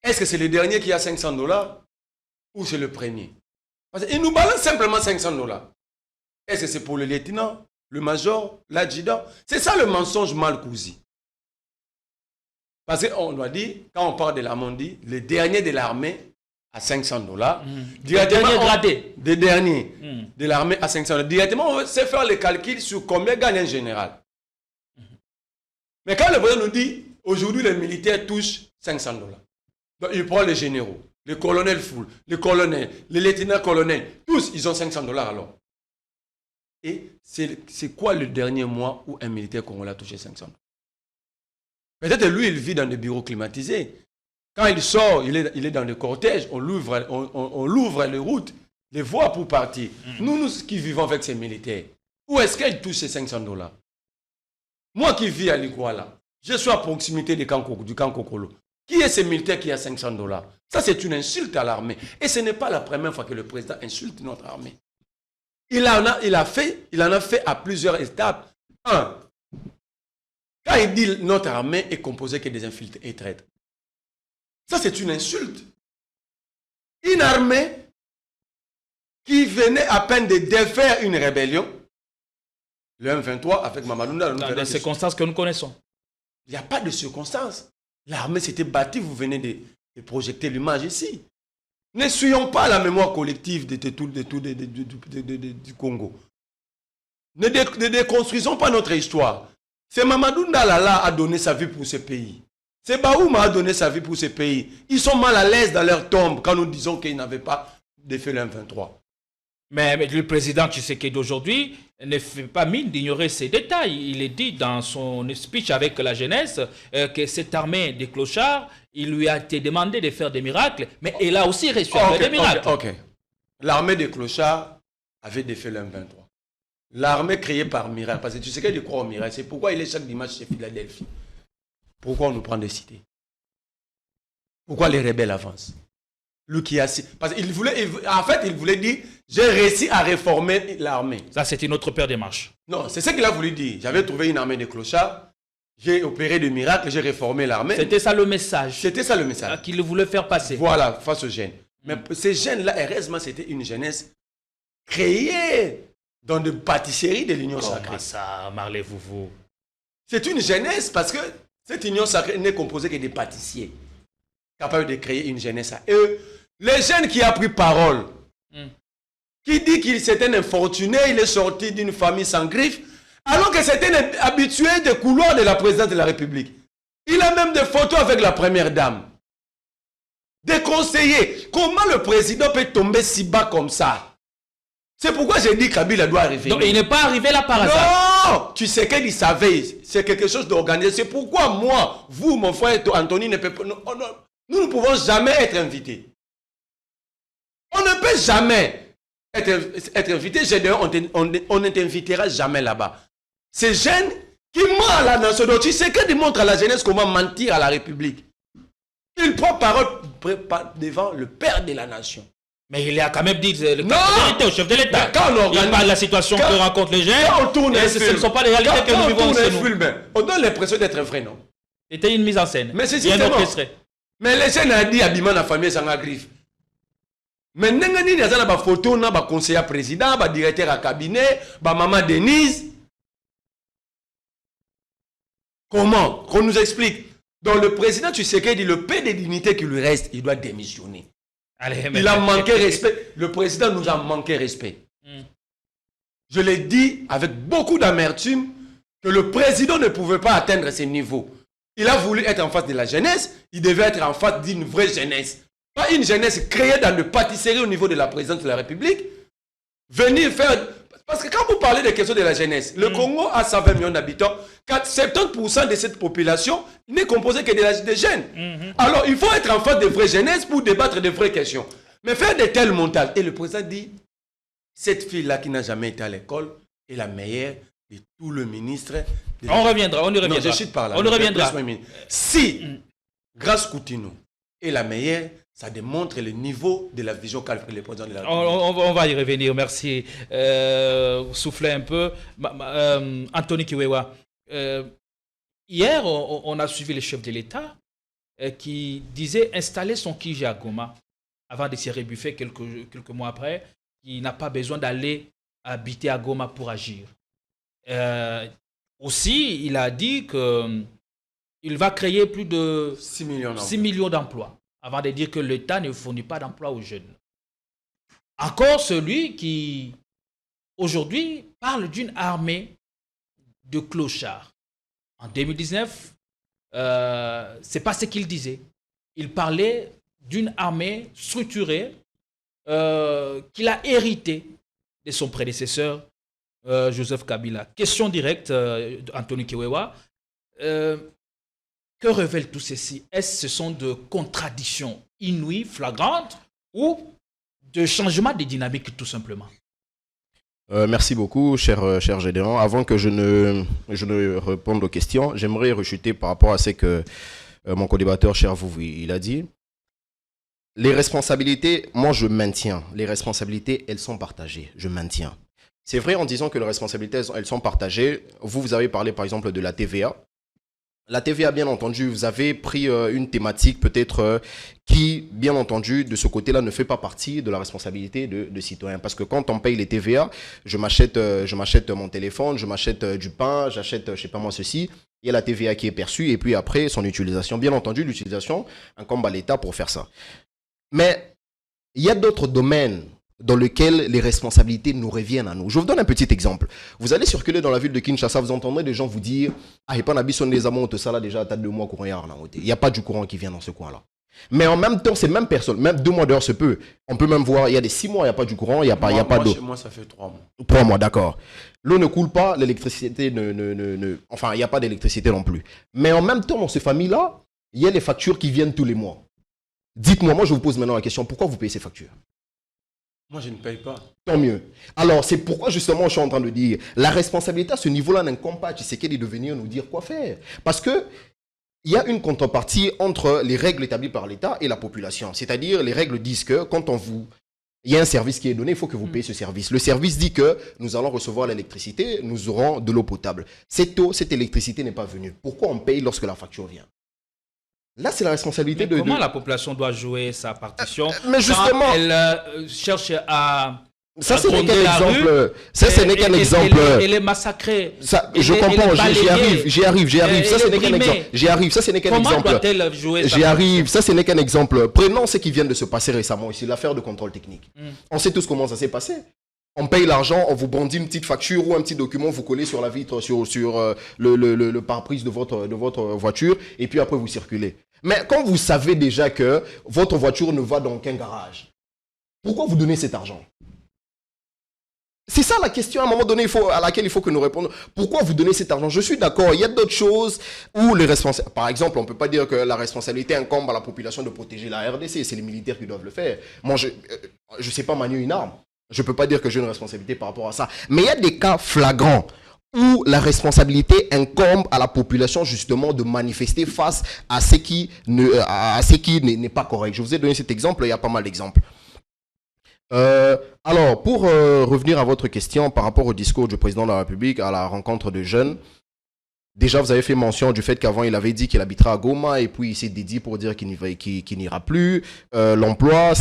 Est-ce que c'est le dernier qui a $500 ou c'est le premier? Parce qu'il nous balance simplement $500. Est-ce que c'est pour le lieutenant, le major, l'adjudant? C'est ça le mensonge mal cousu. Parce qu'on doit dire, quand on parle de l'armée, on dit le dernier de l'armée à $500. Le dernier gradé. Des derniers de l'armée à $500. Directement, on sait faire le calcul sur combien gagne un général. Mais quand le président nous dit, aujourd'hui, les militaires touchent $500. Donc, il prend les généraux, les colonels full, les colonels, les lieutenants-colonels, tous, ils ont $500 alors. Et c'est quoi le dernier mois où un militaire congolais a touché $500? Peut-être lui, il vit dans des bureaux climatisés. Quand il sort, il est dans le cortège, on l'ouvre les routes, les voies pour partir. Nous qui vivons avec ces militaires, où est-ce qu'ils touchent ces $500? Moi qui vis à Liguala, je suis à proximité du camp Kokolo. Qui est ce militaire qui a $500? Ça, c'est une insulte à l'armée. Et ce n'est pas la première fois que le président insulte notre armée. Il en a fait à plusieurs étapes. Un, quand il dit notre armée est composée que des infiltrés et traîtres. Ça, c'est une insulte. Une armée qui venait à peine de défaire une rébellion, le M23 avec Mamadou. Dans des circonstances que nous connaissons. Il n'y a pas de circonstances. L'armée s'était battue, vous venez de projeter l'image ici. Ne soyons pas la mémoire collective du Congo. Ne déconstruisons pas notre histoire. C'est Mamadou Ndalala a donné sa vie pour ce pays. C'est Baouma a donné sa vie pour ce pays. Ils sont mal à l'aise dans leur tombe quand nous disons qu'ils n'avaient pas défait le M23. Mais le président Tshisekedi d'aujourd'hui ne fait pas mine d'ignorer ces détails. Il est dit dans son speech avec la jeunesse que cette armée des clochards, il lui a été demandé de faire des miracles, mais il a aussi reçu des miracles. Ok. L'armée des clochards avait défait le M23. L'armée créée par miracle, parce que tu sais qu'il croit au miracle, c'est pourquoi il est chaque dimanche chez Philadelphie. Pourquoi on nous prend des cités? Pourquoi les rebelles avancent? Lui qui a... Parce qu'il voulait... En fait, il voulait dire, j'ai réussi à réformer l'armée. Ça, c'était notre père démarche. Non, c'est ce qu'il a voulu dire. J'avais trouvé une armée de clochards, j'ai opéré des miracles, j'ai réformé l'armée. C'était ça le message. C'était ça le message. Qu'il voulait faire passer. Voilà, face aux jeunes. Mais ces jeunes-là, heureusement, c'était une jeunesse créée dans des pâtisseries de l'Union sacrée. Comment ça, Marley Vouvou? C'est une jeunesse parce que cette Union sacrée n'est composée que des pâtissiers capables de créer une jeunesse à eux. Les jeunes qui a pris parole, qui dit qu'il c'était un infortuné, il est sorti d'une famille sans griffes, alors que c'était un habitué des couloirs de la présidence de la République. Il a même des photos avec la première dame. Des conseillers. Comment le président peut tomber si bas comme ça? C'est pourquoi j'ai dit que Kabila doit arriver. Donc il n'est pas arrivé là par hasard. Non, tu sais qu'il savait. C'est quelque chose d'organisé. C'est pourquoi moi, vous, mon frère Anthony, ne nous ne pouvons jamais être invités. On ne peut jamais être invité. On ne t'invitera jamais là-bas. Ces jeunes qui mentent à la nation. Donc tu sais qu'il démontre à la jeunesse comment mentir à la République. Il prend parole devant le père de la nation. Mais il a quand même dit la vérité au chef de l'État. Il parle de la situation que rencontrent les jeunes. Quand on tourne un film, ce ne sont pas les réalités que nous vivons chez nous. On donne l'impression d'être vrai, non? C'était une mise en scène. Mais c'est orchestré. Mais les jeunes ont dit habillement la famille sans griffe. Mais nous avons des photos, des conseillers président, des directeurs à cabinet, des maman Denise. Comment? Qu'on nous explique. Donc le président, tu sais qu'il dit le peu de dignité qui lui reste, il doit démissionner. Allez, il a manqué respect. Le président nous a manqué respect. Je l'ai dit avec beaucoup d'amertume que le président ne pouvait pas atteindre ces niveaux. Il a voulu être en face de la jeunesse, il devait être en face d'une vraie jeunesse. Pas une jeunesse créée dans le pâtisserie au niveau de la présidence de la République. Venir faire... Parce que quand vous parlez des questions de la jeunesse, le Congo a 120 millions d'habitants. 70% de cette population n'est composée que des jeunes. Alors, il faut être en face de vraies jeunesses pour débattre de vraies questions. Mais faire de tels montages. Et le président dit, cette fille-là qui n'a jamais été à l'école est la meilleure de tout le ministre. On reviendra, on y reviendra. Non, je suis par là. On y reviendra. Si Grace Coutinho est la meilleure, ça démontre le niveau de la vision qu'a fait le président de la République. On va y revenir, merci. Soufflez un peu. Anthony Kiwewa, hier, on a suivi le chef de l'État qui disait installer son Kiji à Goma avant de se rebuffer quelques mois après, qu'il n'a pas besoin d'aller habiter à Goma pour agir. Aussi, il a dit qu'il va créer plus de 6 millions d'emplois. Avant de dire que l'État ne fournit pas d'emploi aux jeunes. Encore celui qui, aujourd'hui, parle d'une armée de clochards. En 2019, ce n'est pas ce qu'il disait. Il parlait d'une armée structurée qu'il a héritée de son prédécesseur, Joseph Kabila. Question directe, Anthony Kiwewa. Que révèle tout ceci? Est-ce que ce sont de contradictions inouïes, flagrantes, ou de changements de dynamique tout simplement? Merci beaucoup, cher Gédéon. Avant que je ne réponde aux questions, j'aimerais rechuter par rapport à ce que mon co-débatteur, cher vous, il a dit. Les responsabilités, moi je maintiens. Les responsabilités, elles sont partagées. Je maintiens. C'est vrai en disant que les responsabilités, elles sont partagées. Vous avez parlé par exemple de la TVA. La TVA, bien entendu, vous avez pris une thématique peut-être qui, bien entendu, de ce côté-là, ne fait pas partie de la responsabilité de citoyens. Parce que quand on paye les TVA, je m'achète mon téléphone, je m'achète du pain, j'achète, je sais pas moi, ceci. Il y a la TVA qui est perçue et puis après, son utilisation. Bien entendu, l'utilisation incombe à l'État pour faire ça. Mais il y a d'autres domaines dans lesquels les responsabilités nous reviennent à nous. Je vous donne un petit exemple. Vous allez circuler dans la ville de Kinshasa, vous entendrez des gens vous dire « Ah, il n'y a pas d'habitude des amants, ça là déjà, t'as 2 mois courant. Il n'y a pas du courant qui vient dans ce coin-là. » Mais en même temps, ces mêmes personnes, même 2 mois d'heure se peut. On peut même voir, il y a des 6 mois, il n'y a pas du courant, il n'y a pas d'eau. Moi, ça fait 3 mois. 3 mois, d'accord. L'eau ne coule pas, l'électricité enfin, il n'y a pas d'électricité non plus. Mais en même temps, dans ces familles-là, il y a les factures qui viennent tous les mois. Dites-moi, moi je vous pose maintenant la question, pourquoi vous payez ces factures? Moi, je ne paye pas. Tant mieux. Alors, c'est pourquoi justement je suis en train de dire, la responsabilité à ce niveau-là n'incombe pas à Tshisekedi de venir nous dire quoi faire. Parce que il y a une contrepartie entre les règles établies par l'État et la population. C'est-à-dire, les règles disent que quand il y a un service qui est donné, il faut que vous payiez ce service. Le service dit que nous allons recevoir l'électricité, nous aurons de l'eau potable. Cette électricité n'est pas venue. Pourquoi on paye lorsque la facture vient? Là, c'est la responsabilité de... Comment la population doit jouer sa partition mais justement, quand elle cherche à... Ça, ce n'est qu'un exemple. Ça, ce n'est qu'un exemple. Elle est massacrée. Ça, je comprends, j'y arrive. Ça, ce n'est qu'un exemple. J'y arrive, ça, ce n'est qu'un exemple. Comment doit-elle jouer J'y arrive, ça, ce n'est qu'un exemple. Prenons ce qui vient de se passer récemment ici, l'affaire de contrôle technique. On sait tous comment ça s'est passé. On paye l'argent, on vous brandit une petite facture ou un petit document, vous collez sur la vitre, sur le pare-brise de votre voiture, et puis après vous circulez. Mais quand vous savez déjà que votre voiture ne va dans aucun garage, pourquoi vous donnez cet argent? C'est ça la question à un moment donné à laquelle il faut que nous répondions. Pourquoi vous donnez cet argent? Je suis d'accord, il y a d'autres choses où les responsables... Par exemple, on ne peut pas dire que la responsabilité incombe à la population de protéger la RDC, c'est les militaires qui doivent le faire. Moi, je ne sais pas manier une arme. Je ne peux pas dire que j'ai une responsabilité par rapport à ça. Mais il y a des cas flagrants où la responsabilité incombe à la population justement de manifester face à ce qui n'est pas correct. Je vous ai donné cet exemple, il y a pas mal d'exemples. Alors, pour revenir à votre question par rapport au discours du président de la République à la rencontre de jeunes, déjà vous avez fait mention du fait qu'avant il avait dit qu'il habitera à Goma et puis il s'est dédié pour dire qu'il n'ira plus. L'emploi,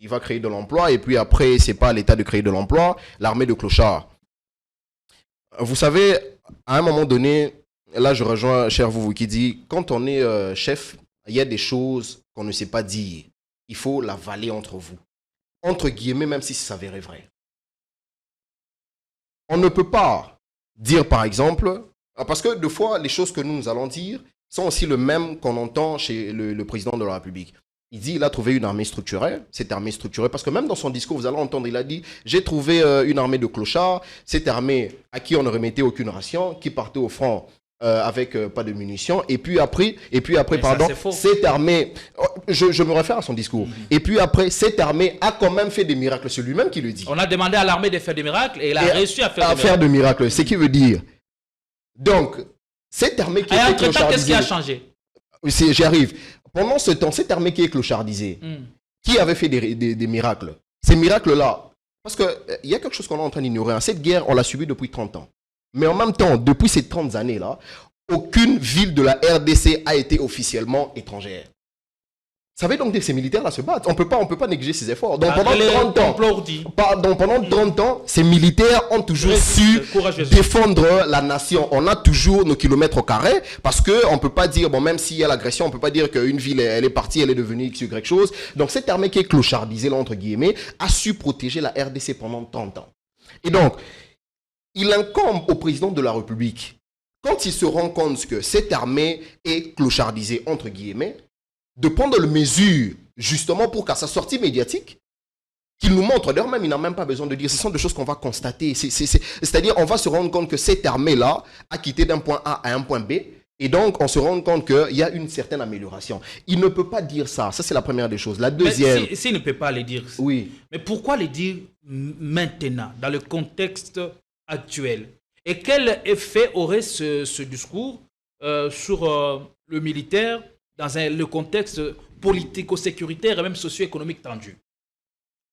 il va créer de l'emploi et puis après, c'est pas à l'État de créer de l'emploi, l'armée de clochards. Vous savez, à un moment donné, là je rejoins cher vous qui dit, quand on est chef, il y a des choses qu'on ne sait pas dire. Il faut l'avaler entre vous. Entre guillemets, même si ça s'avérait vrai. On ne peut pas dire par exemple, parce que des fois, les choses que nous allons dire sont aussi les mêmes qu'on entend chez le président de la République. Il dit qu'il a trouvé une armée structurée, cette armée structurée, parce que même dans son discours, vous allez entendre, il a dit « J'ai trouvé une armée de clochards, cette armée à qui on ne remettait aucune ration, qui partait au front avec pas de munitions, et puis après, pardon, cette armée, je me réfère à son discours, et puis après, cette armée a quand même fait des miracles, c'est lui-même qui le dit. On a demandé à l'armée de faire des miracles, et elle a réussi à faire des miracles. Ce qui veut dire, donc, cette armée qui est clochardisée... Qu'est-ce qui a changé? J'y arrive. Pendant ce temps, cette armée qui est clochardisée, qui avait fait des miracles? Ces miracles-là, parce qu'il y a quelque chose qu'on est en train d'ignorer. Cette guerre, on l'a subie depuis 30 ans. Mais en même temps, depuis ces 30 années-là, aucune ville de la RDC a été officiellement étrangère. Ça veut donc dire que ces militaires-là se battent. On peut pas négliger ces efforts. Donc pendant 30 ans, ces militaires ont toujours su défendre la nation. On a toujours nos kilomètres au carré parce qu'on ne peut pas dire, bon, même s'il y a l'agression, on ne peut pas dire qu'une ville, elle est partie, elle est devenue X, Y chose. Donc cette armée qui est clochardisée, là, entre guillemets, a su protéger la RDC pendant 30 ans. Et donc, il incombe au président de la République, quand il se rend compte que cette armée est clochardisée, entre guillemets, de prendre les mesures justement pour qu'à sa sortie médiatique, qu'il nous montre, d'ailleurs même il n'a même pas besoin de dire, ce sont des choses qu'on va constater, c'est-à-dire on va se rendre compte que cette armée-là a quitté d'un point A à un point B, Et donc, on se rend compte qu'il y a une certaine amélioration. Il ne peut pas dire ça. Ça, c'est la première des choses. La deuxième... S'il ne peut pas les dire, oui. Mais pourquoi les dire maintenant, dans le contexte actuel? Et quel effet aurait ce discours sur le militaire dans le contexte politico-sécuritaire et même socio-économique tendu?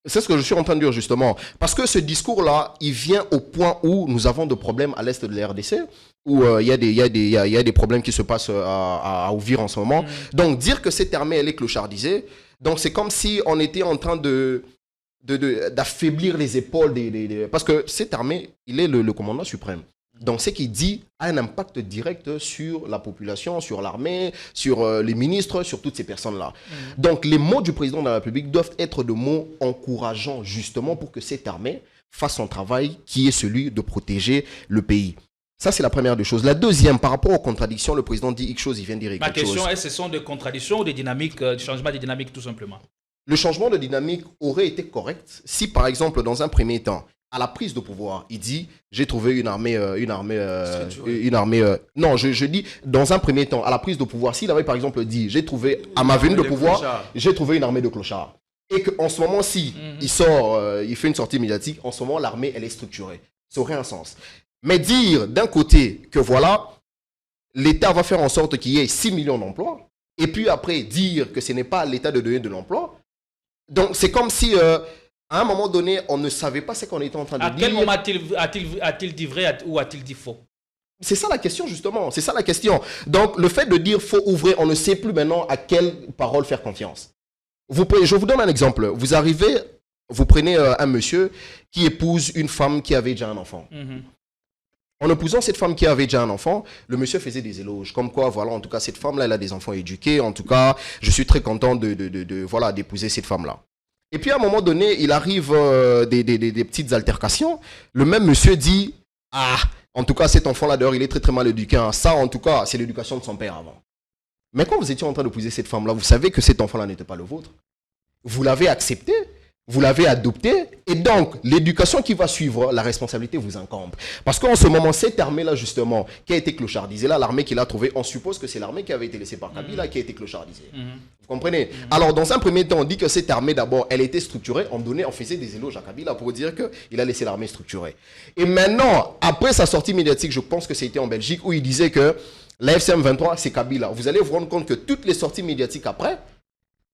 C'est ce que je suis en train de dire justement. Parce que ce discours-là, il vient au point où nous avons des problèmes à l'est de la RDC, où il y a des problèmes qui se passent à Ouvir en ce moment. Donc dire que cette armée, elle est clochardisée, donc c'est comme si on était en train d'affaiblir les épaules parce que cette armée, il est le commandant suprême. Donc, ce qu'il dit a un impact direct sur la population, sur l'armée, sur les ministres, sur toutes ces personnes-là. Donc, les mots du président de la République doivent être des mots encourageants, justement, pour que cette armée fasse son travail, qui est celui de protéger le pays. Ça, c'est la première des choses. La deuxième, par rapport aux contradictions, le président dit quelque chose, il vient dire quelque chose. Ma question est, ce sont des contradictions ou des dynamiques, du changement de dynamique, tout simplement? Le changement de dynamique aurait été correct si, par exemple, dans un premier temps, à la prise de pouvoir, il dit j'ai trouvé une armée non, je dis dans un premier temps, à la prise de pouvoir, s'il avait par exemple dit j'ai trouvé à ma venue de pouvoir, j'ai trouvé une armée de clochards. Et qu'en ce moment, si il sort, il fait une sortie médiatique, en ce moment l'armée elle est structurée. Ça aurait un sens. Mais dire d'un côté que voilà, l'État va faire en sorte qu'il y ait 6 millions d'emplois, et puis après dire que ce n'est pas à l'État de donner de l'emploi, donc c'est comme si à un moment donné, on ne savait pas ce qu'on était en train de dire. À quel moment a-t-il dit vrai ou a-t-il dit faux? C'est ça la question, justement. C'est ça la question. Donc, le fait de dire faut ouvrir, on ne sait plus maintenant à quelle parole faire confiance. Je vous donne un exemple. Vous arrivez, vous prenez un monsieur qui épouse une femme qui avait déjà un enfant. En épousant cette femme qui avait déjà un enfant, le monsieur faisait des éloges. Comme quoi, voilà, en tout cas, cette femme-là, elle a des enfants éduqués. En tout cas, je suis très content d'épouser cette femme-là. Et puis à un moment donné, il arrive des petites altercations. Le même monsieur dit « Ah, en tout cas, cet enfant-là, dehors, il est très très mal éduqué. Hein. Ça, en tout cas, c'est l'éducation de son père avant. » Mais quand vous étiez en train d'épouser cette femme-là, vous savez que cet enfant-là n'était pas le vôtre. Vous l'avez accepté, vous l'avez adopté, et donc l'éducation qui va suivre, la responsabilité vous incombe. Parce qu'en ce moment, cette armée-là, justement, qui a été clochardisée, là, l'armée qu'il a trouvée, on suppose que c'est l'armée qui avait été laissée par Kabila qui a été clochardisée. Vous comprenez? Alors, dans un premier temps, on dit que cette armée, d'abord, elle était structurée, on faisait des éloges à Kabila pour dire qu'il a laissé l'armée structurée. Et maintenant, après sa sortie médiatique, je pense que c'était en Belgique, où il disait que la FCM 23, c'est Kabila. Vous allez vous rendre compte que toutes les sorties médiatiques après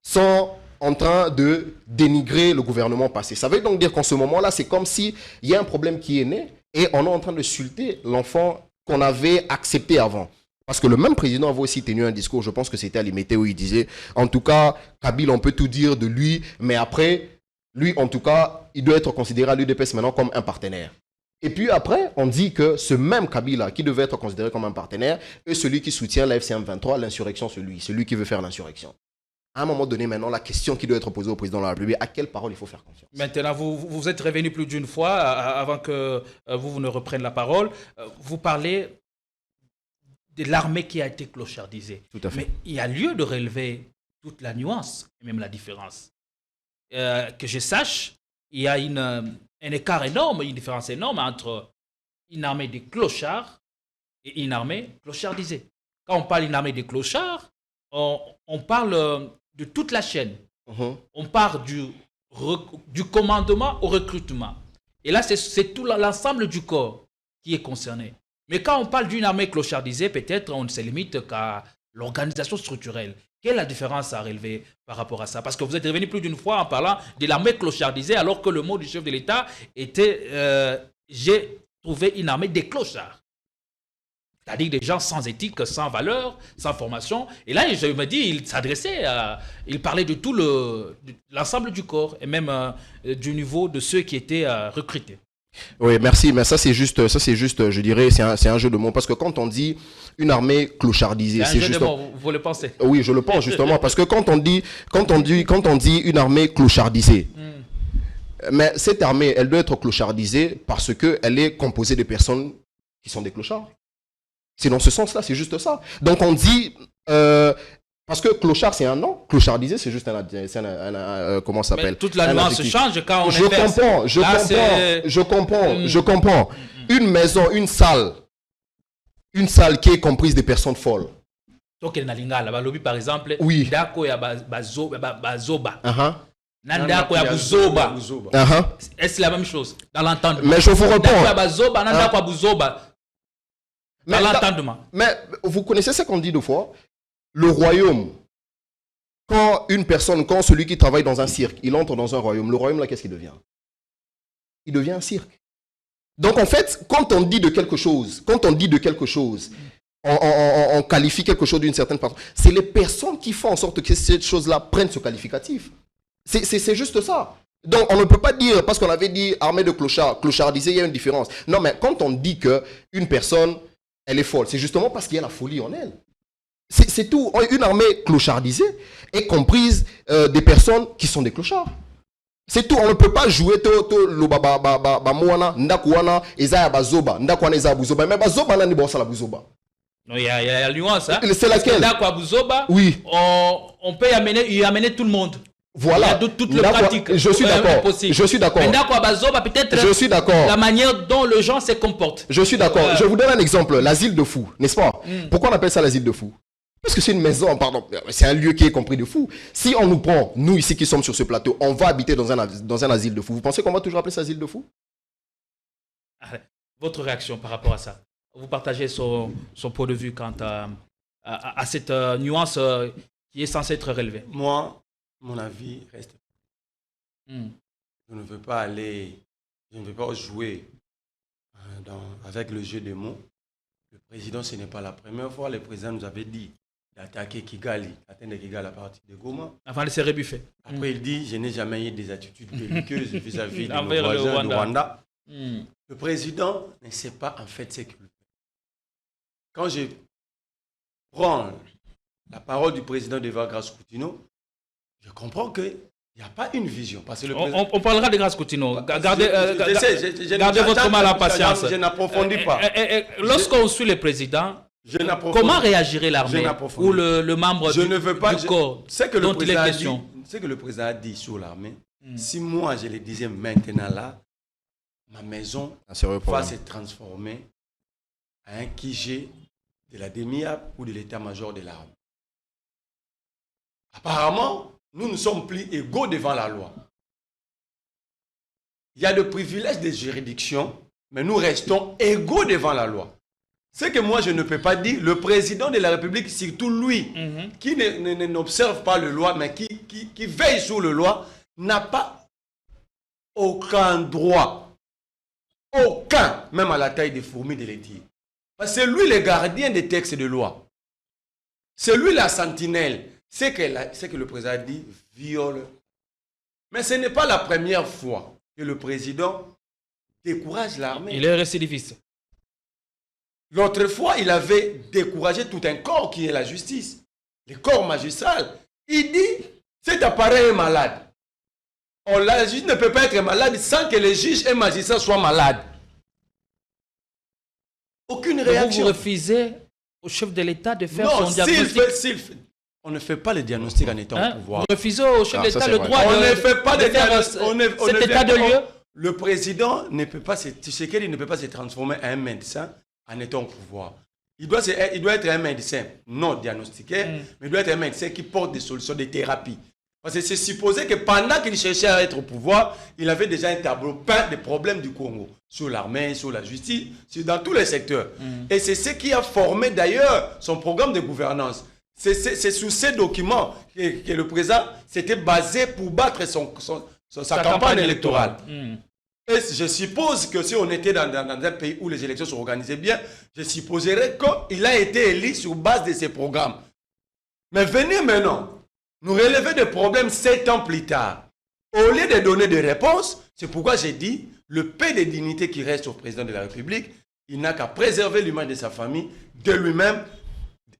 sont en train de dénigrer le gouvernement passé. Ça veut donc dire qu'en ce moment-là, c'est comme s'il y a un problème qui est né et on est en train de sulter l'enfant qu'on avait accepté avant. Parce que le même président avait aussi tenu un discours, je pense que c'était à l'Imité, où il disait, en tout cas, Kabila, on peut tout dire de lui, mais après, lui, en tout cas, il doit être considéré à l'UDPS maintenant comme un partenaire. Et puis après, on dit que ce même Kabila, qui devait être considéré comme un partenaire, est celui qui soutient la FCM 23, l'insurrection, celui qui veut faire l'insurrection. À un moment donné, maintenant, la question qui doit être posée au président de la République, à quelle parole il faut faire confiance? Maintenant, vous êtes revenu plus d'une fois, avant que vous ne repreniez la parole. Vous parlez de l'armée qui a été clochardisée. Tout à fait. Mais il y a lieu de relever toute la nuance, et même la différence. Que je sache, il y a un écart énorme, une différence énorme entre une armée de clochards et une armée clochardisée. Quand on parle d'une armée de clochards, on parle de toute la chaîne. On part du commandement au recrutement. Et là, c'est tout l'ensemble du corps qui est concerné. Mais quand on parle d'une armée clochardisée, peut-être on ne se limite qu'à l'organisation structurelle. Quelle est la différence à relever par rapport à ça? Parce que vous êtes revenu plus d'une fois en parlant de l'armée clochardisée, alors que le mot du chef de l'État était j'ai trouvé une armée des clochards. C'est-à-dire des gens sans éthique, sans valeur, sans formation. Et là, je me dis, il parlait de tout l'ensemble du corps et même du niveau de ceux qui étaient recrutés. Oui, merci. Mais ça, c'est juste, je dirais, c'est un jeu de mots. Parce que quand on dit une armée clochardisée, c'est un jeu de mots, vous le pensez? Oui, je le pense justement. Parce que quand on dit une armée clochardisée, mais cette armée, elle doit être clochardisée parce qu'elle est composée de personnes qui sont des clochards. C'est dans ce sens-là, c'est juste ça. Donc on dit, parce que clochard c'est un nom, clochardisé c'est juste comment ça s'appelle? Toute la nuance change quand on Je comprends. Une maison, une salle une salle qui est comprise des personnes folles. Donc, il y a Lingala, lobby par exemple, oui. Dako ya bazoba. Nandako ya buzoba. Est-ce la même chose dans l'entendement? Mais je vous réponds. Dans l'entendement. Mais vous connaissez ce qu'on dit deux fois? Le royaume, quand celui qui travaille dans un cirque, il entre dans un royaume, le royaume là, qu'est-ce qu'il devient? Il devient un cirque. Donc en fait, quand on dit de quelque chose, on qualifie quelque chose d'une certaine façon, c'est les personnes qui font en sorte que cette chose-là prenne ce qualificatif. C'est juste ça. Donc on ne peut pas dire, parce qu'on avait dit armée de clochards, clochardisé, il y a une différence. Non, mais quand on dit qu'une personne, elle est folle, c'est justement parce qu'il y a la folie en elle. C'est tout. Une armée clochardisée est comprise des personnes qui sont des clochards. C'est tout. On ne peut pas jouer le baba ndakuana ezaya bazoba ndakuana ezaya buzoba mais bazoba nani bossa la buzoba. Non, il y a la nuance. Hein? C'est laquelle? Ndakwa buzoba. Oui. On peut y amener tout le monde. Voilà. Il y a toutes les pratiques. Je suis d'accord. Je suis d'accord. Mais Ndakwa bazoba peut-être. Je suis d'accord. La manière dont le gens se comportent. Je suis d'accord. Je vous donne un exemple. L'asile de fous, n'est-ce pas? Pourquoi on appelle ça l'asile de fous? Parce que c'est une maison, pardon, c'est un lieu qui est compris de fous. Si on nous prend, nous ici qui sommes sur ce plateau, on va habiter dans un asile de fous. Vous pensez qu'on va toujours appeler ça asile de fous? Votre réaction par rapport à ça? Vous partagez son point de vue quant à cette nuance qui est censée être relevée? Moi, mon avis reste. Je ne veux pas jouer avec le jeu des mots. Le président, ce n'est pas la première fois. Le président nous avait dit d'attaquer Kigali, atteindre Kigali à partir de Goma. Avant de se rebuffer. Après, il dit, je n'ai jamais eu des attitudes belliqueuses vis-à-vis de nos voisins de Rwanda. Le président ne sait pas en fait ce qu'il fait. Quand je prends la parole du président de Grace Coutinho, je comprends qu'il n'y a pas une vision. Parce que le président... on parlera de Grace Coutinho. Gardez votre mal à patience. Je n'approfondis pas. Lorsqu'on suit le président, comment réagirait l'armée ou le membre du corps dont il est question? Ce que le président a dit sur l'armée, si moi je le disais maintenant là, ma maison va se transformer en un QG de la DEMIA ou de l'état-major de l'armée. Apparemment, nous ne sommes plus égaux devant la loi. Il y a des privilèges de juridiction, mais nous restons égaux devant la loi. Ce que moi je ne peux pas dire, le président de la République, surtout lui, qui n'observe pas la loi, mais qui veille sur la loi, n'a pas aucun droit, aucun, même à la taille des fourmis de les dire. Parce que c'est lui le gardien des textes de loi. C'est lui la sentinelle. C'est que le président dit viole. Mais ce n'est pas la première fois que le président décourage l'armée. Il est récidiviste. L'autre fois, il avait découragé tout un corps qui est la justice, le corps magistral. Il dit, cet appareil est malade. La justice ne peut pas être malade sans que les juges et magistrats soient malades. Aucune réaction. Vous refusez au chef de l'État de faire son diagnostic? On ne fait pas le diagnostic en étant au pouvoir. Vous refusez au chef de l'État le droit on ne fait pas de diagnostic. Cet état de lieu? Le président ne peut pas se transformer en un médecin en étant au pouvoir. Il doit être un médecin non diagnostiqué, mais il doit être un médecin qui porte des solutions de thérapie. Parce que c'est supposé que pendant qu'il cherchait à être au pouvoir, il avait déjà un tableau peint des problèmes du Congo, sur l'armée, sur la justice, dans tous les secteurs. Et c'est ce qui a formé d'ailleurs son programme de gouvernance. C'est sous ces documents que le président s'était basé pour battre sa campagne électorale. Et je suppose que si on était dans un pays où les élections sont organisées bien, je supposerais qu'il a été élu sur base de ces programmes. Mais venez maintenant nous relever des problèmes 7 ans plus tard. Au lieu de donner des réponses, c'est pourquoi j'ai dit, le peu de dignité qui reste au président de la République, il n'a qu'à préserver l'image de sa famille, de lui-même,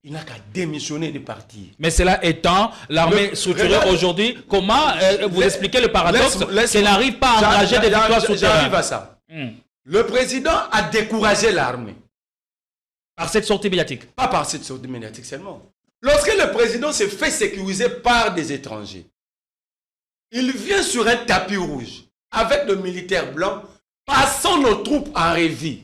il n'a qu'à démissionner de partir. Mais cela étant, l'armée structurée aujourd'hui, comment vous expliquez le paradoxe qu'elle n'arrive pas à engager des victoires sur terrain? J'arrive à ça. Le président a découragé l'armée. Par cette sortie médiatique? Pas par cette sortie médiatique seulement. Lorsque le président se fait sécuriser par des étrangers, il vient sur un tapis rouge avec des militaires blancs, passant nos troupes en revue.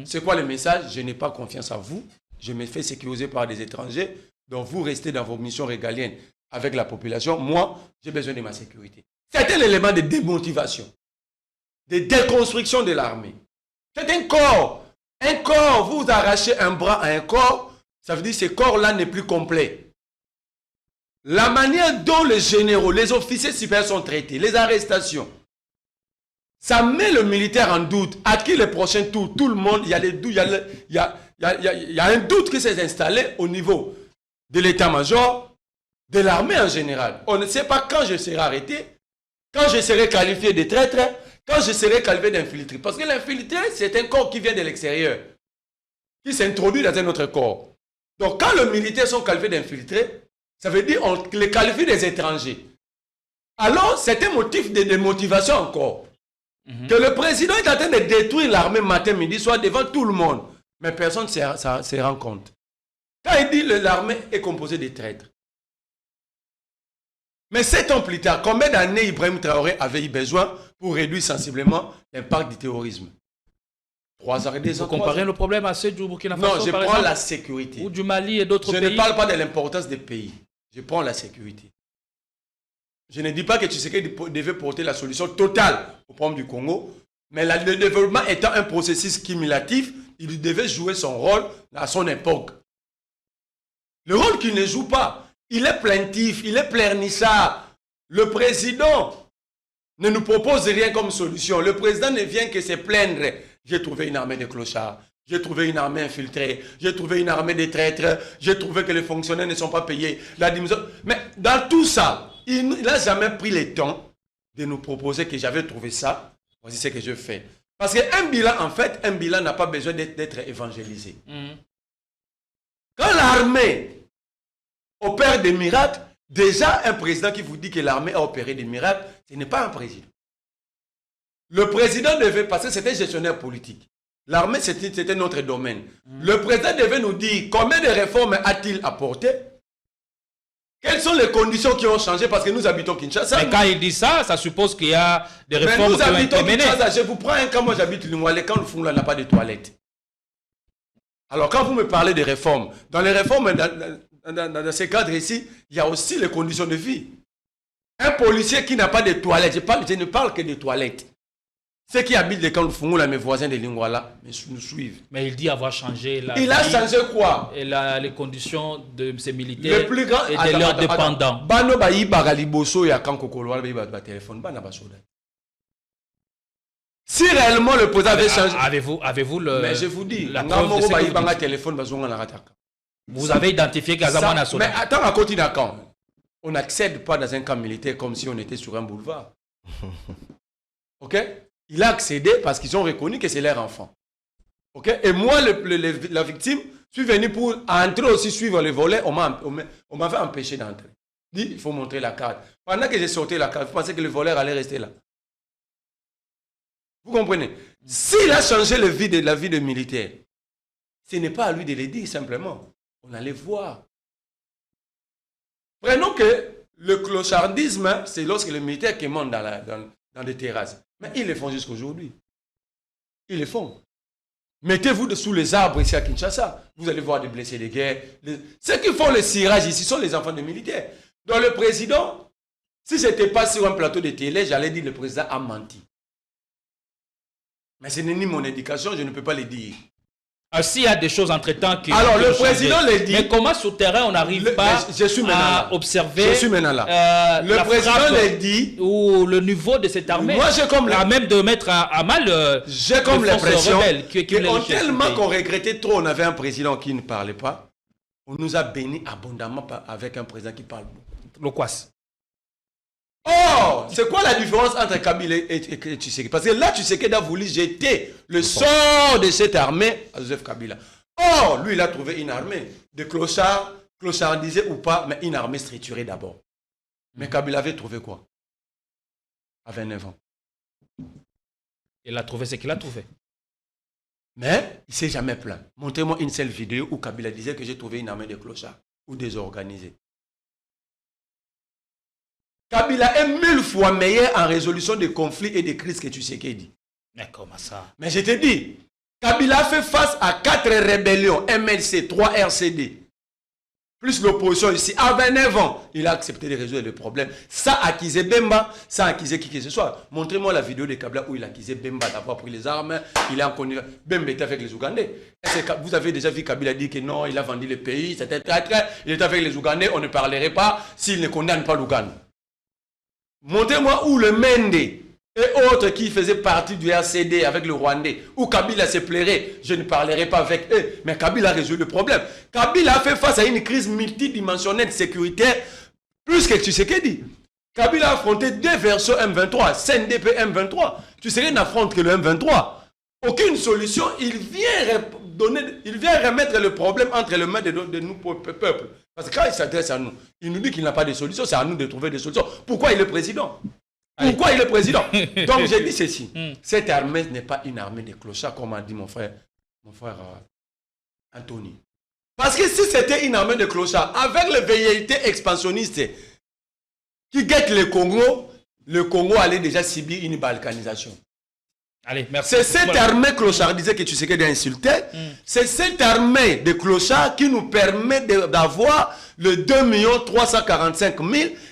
C'est quoi le message? Je n'ai pas confiance en vous. Je me fais sécuriser par des étrangers. Donc, vous restez dans vos missions régaliennes avec la population. Moi, j'ai besoin de ma sécurité. C'était l'élément de démotivation, de déconstruction de l'armée. C'est un corps. Un corps, vous arrachez un bras à un corps, ça veut dire que ce corps-là n'est plus complet. La manière dont les généraux, les officiers supérieurs sont traités, les arrestations, ça met le militaire en doute. À qui le prochain tour? Tout le monde, il y a des doutes, il y a un doute qui s'est installé au niveau de l'état-major, de l'armée en général. On ne sait pas quand je serai arrêté, quand je serai qualifié de traître, quand je serai qualifié d'infiltré. Parce que l'infiltré, c'est un corps qui vient de l'extérieur, qui s'introduit dans un autre corps. Donc, quand les militaires sont qualifiés d'infiltrés, ça veut dire qu'on les qualifie des étrangers. Alors, c'est un motif de démotivation encore. Que le président est en train de détruire l'armée matin, midi, soir devant tout le monde. Mais personne ne se rend compte. Quand il dit que l'armée est composée de traîtres. Mais 7 ans plus tard, combien d'années Ibrahim Traoré avait eu besoin pour réduire sensiblement l'impact du terrorisme? 3 ans et 2 ans. Vous comparez le problème à ceux du Burkina Faso? Non, je prends la sécurité. Ou du Mali et d'autres pays. Je ne parle pas de l'importance des pays. Je prends la sécurité. Je ne dis pas que Tshisekedi devait porter la solution totale au problème du Congo, mais le développement étant un processus cumulatif, il devait jouer son rôle à son époque. Le rôle qu'il ne joue pas, il est plaintif, il est pleurnichard. Le président ne nous propose rien comme solution. Le président ne vient que se plaindre. J'ai trouvé une armée de clochards, j'ai trouvé une armée infiltrée, j'ai trouvé une armée de traîtres, j'ai trouvé que les fonctionnaires ne sont pas payés. Mais dans tout ça, il n'a jamais pris le temps de nous proposer que j'avais trouvé ça. Voici ce que je fais. Parce qu'un bilan, en fait, un bilan n'a pas besoin d'être évangélisé. Quand l'armée opère des miracles, déjà un président qui vous dit que l'armée a opéré des miracles, ce n'est pas un président. Le président devait, parce que c'était gestionnaire politique. L'armée, c'était notre domaine. Le président devait nous dire combien de réformes a-t-il apporté? Quelles sont les conditions qui ont changé parce que nous habitons Kinshasa? Mais quand il dit ça, ça suppose qu'il y a des réformes qui ont été menées. Kinshasa, je vous prends un cas, moi j'habite Lingoualé, quand le Fungula n'a pas de toilettes. Alors quand vous me parlez de réformes, dans les réformes, dans ces cadres ici, il y a aussi les conditions de vie. Un policier qui n'a pas de toilettes, je ne parle que de toilettes. Ceux qui habitent les camps de Fungula, mes voisins de Lingouala, nous suivent. Mais il dit avoir changé la Il a changé quoi? Et les conditions de ces militaires le plus grand, et de leurs dépendants. Bano bayi bagaliboso ya kankokolo ba téléphone bana ba soda. Si réellement le président avait changé. Avez-vous le. Mais je vous dis, la preuve de ce que vous dites. téléphone bazonga na rataka. Vous avez identifié Gazaman Nassona. Mais attends, à côté d'un camp. On n'accède pas dans un camp militaire comme si on était sur un boulevard. Ok? Il a accédé parce qu'ils ont reconnu que c'est leur enfant. Ok? Et moi, la victime, je suis venu pour entrer aussi, suivre le volet. On m'avait empêché d'entrer. Dit, il faut montrer la carte. Pendant que j'ai sorti la carte, vous pensez que le voleur allait rester là? Vous comprenez? S'il a changé la vie de militaire, ce n'est pas à lui de le dire simplement. On allait voir. Prenons que le clochardisme, c'est lorsque les militaires qui montent dans des terrasses. Mais ils le font jusqu'à aujourd'hui. Ils le font. Mettez-vous sous les arbres ici à Kinshasa. Vous allez voir des blessés de guerre. Ceux qui font le cirage ici sont les enfants des militaires. Donc le président, si ce n'était pas sur un plateau de télé, j'allais dire que le président a menti. Mais ce n'est ni mon éducation, je ne peux pas le dire. S'il y a des choses entre-temps qui... Alors le président le dit... Mais comment sur terrain on n'arrive pas à observer... Je suis maintenant là. Le président le dit... Ou le niveau de cette armée... Moi j'ai comme... même de mettre à mal... J'ai comme l'impression que tellement qu'on regrettait trop, on avait un président qui ne parlait pas. On nous a bénis abondamment avec un président qui parle beaucoup. Le Kouas. Oh, c'est quoi la différence entre Kabila et Tshisekedi? Parce que là, Tshisekedi a voulu jeter le sort de cette armée à Joseph Kabila. Oh, lui, il a trouvé une armée de clochards, clochardisés ou pas, mais une armée structurée d'abord. Mais Kabila avait trouvé quoi? À 29 ans. Il a trouvé ce qu'il a trouvé. Mais il ne s'est jamais plaint. Montrez-moi une seule vidéo où Kabila disait que j'ai trouvé une armée de clochards ou désorganisés. Kabila est 1000 fois meilleur en résolution de conflits et de crises que Tshisekedi. Mais comment ça? Mais je te dis, Kabila fait face à 4 rébellions, MLC, 3 RCD. Plus l'opposition ici. À 29 ans, il a accepté de résoudre le problème. Ça a accusé Bemba, ça a accusé qui que ce soit. Montrez-moi la vidéo de Kabila où il a accusé Bemba d'avoir pris les armes. Il a connu. Bemba était avec les Ougandais. Vous avez déjà vu Kabila dire que non, il a vendu le pays, c'était il était avec les Ougandais, on ne parlerait pas s'il ne condamne pas l'Ouganda. Montrez-moi où le Mende et autres qui faisaient partie du RCD avec le Rwandais, où Kabila se plairait, je ne parlerai pas avec eux, mais Kabila a résolu le problème. Kabila a fait face à une crise multidimensionnelle sécuritaire, plus que Tshisekedi. Kabila a affronté 2 versions M23, CNDP M23. Tshisekedi n'affronte que le M23. Aucune solution, il vient remettre le problème entre les mains de nous, peuple. Parce que quand il s'adresse à nous, il nous dit qu'il n'a pas de solution, c'est à nous de trouver des solutions. Pourquoi il est président? Pourquoi il est président? Donc j'ai dit ceci. Cette armée n'est pas une armée de clochards, comme a dit mon frère Anthony. Parce que si c'était une armée de clochards, avec les velléités expansionnistes qui guettent le Congo allait déjà subir une balkanisation. Allez, merci. C'est cette armée clochardisée que tu sais qu'elle a insulté. C'est cette armée de clochards qui nous permet d'avoir le 2 345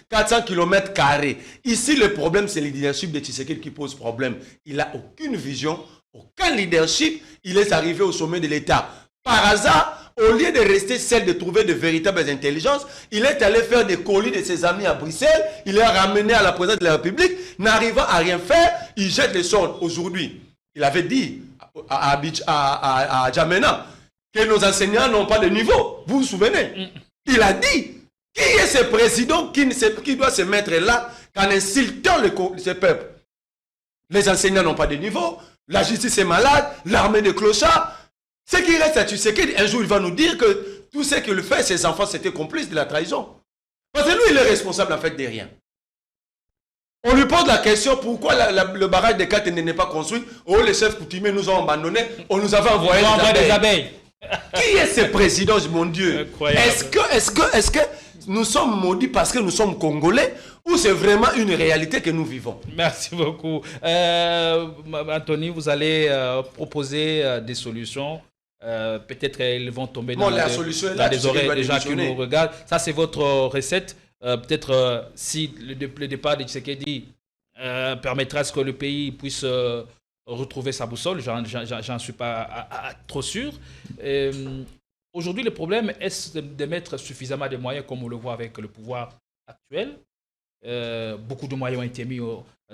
400 km². Ici, le problème, c'est le leadership de Tshisekedi qui pose problème. Il n'a aucune vision, aucun leadership. Il est arrivé au sommet de l'État. Par hasard, au lieu de rester seul, de trouver de véritables intelligences, il est allé faire des colis de ses amis à Bruxelles. Il est ramené à la présidence de la République. N'arrivant à rien faire, il jette les sorts. Aujourd'hui, il avait dit à Djamena que nos enseignants n'ont pas de niveau. Vous vous souvenez? Il a dit, qui est ce président qui doit se mettre là en insultant ce peuple? Les enseignants n'ont pas de niveau, la justice est malade, l'armée de clochards. Ce qui reste à Tshisekedi, un jour il va nous dire que tout ce qu'il fait, ses enfants, c'était complice de la trahison. Parce que lui, il est responsable en fait de rien. On lui pose la question, pourquoi le barrage de Katene n'est pas construit? Oh, les chefs coutumiers nous ont abandonnés, on nous avait envoyé des abeilles. Qui est ce président, mon Dieu? Est-ce que nous sommes maudits parce que nous sommes Congolais ou c'est vraiment une réalité que nous vivons? Merci beaucoup. Anthony, vous allez proposer des solutions. Peut-être ils vont tomber dans les oreilles des gens qui nous regardent. Ça, c'est votre recette. Peut-être si le départ de Tshisekedi permettra à ce que le pays puisse retrouver sa boussole, j'en suis pas trop sûr. Aujourd'hui, le problème est de mettre suffisamment de moyens, comme on le voit avec le pouvoir actuel. Beaucoup de moyens ont été mis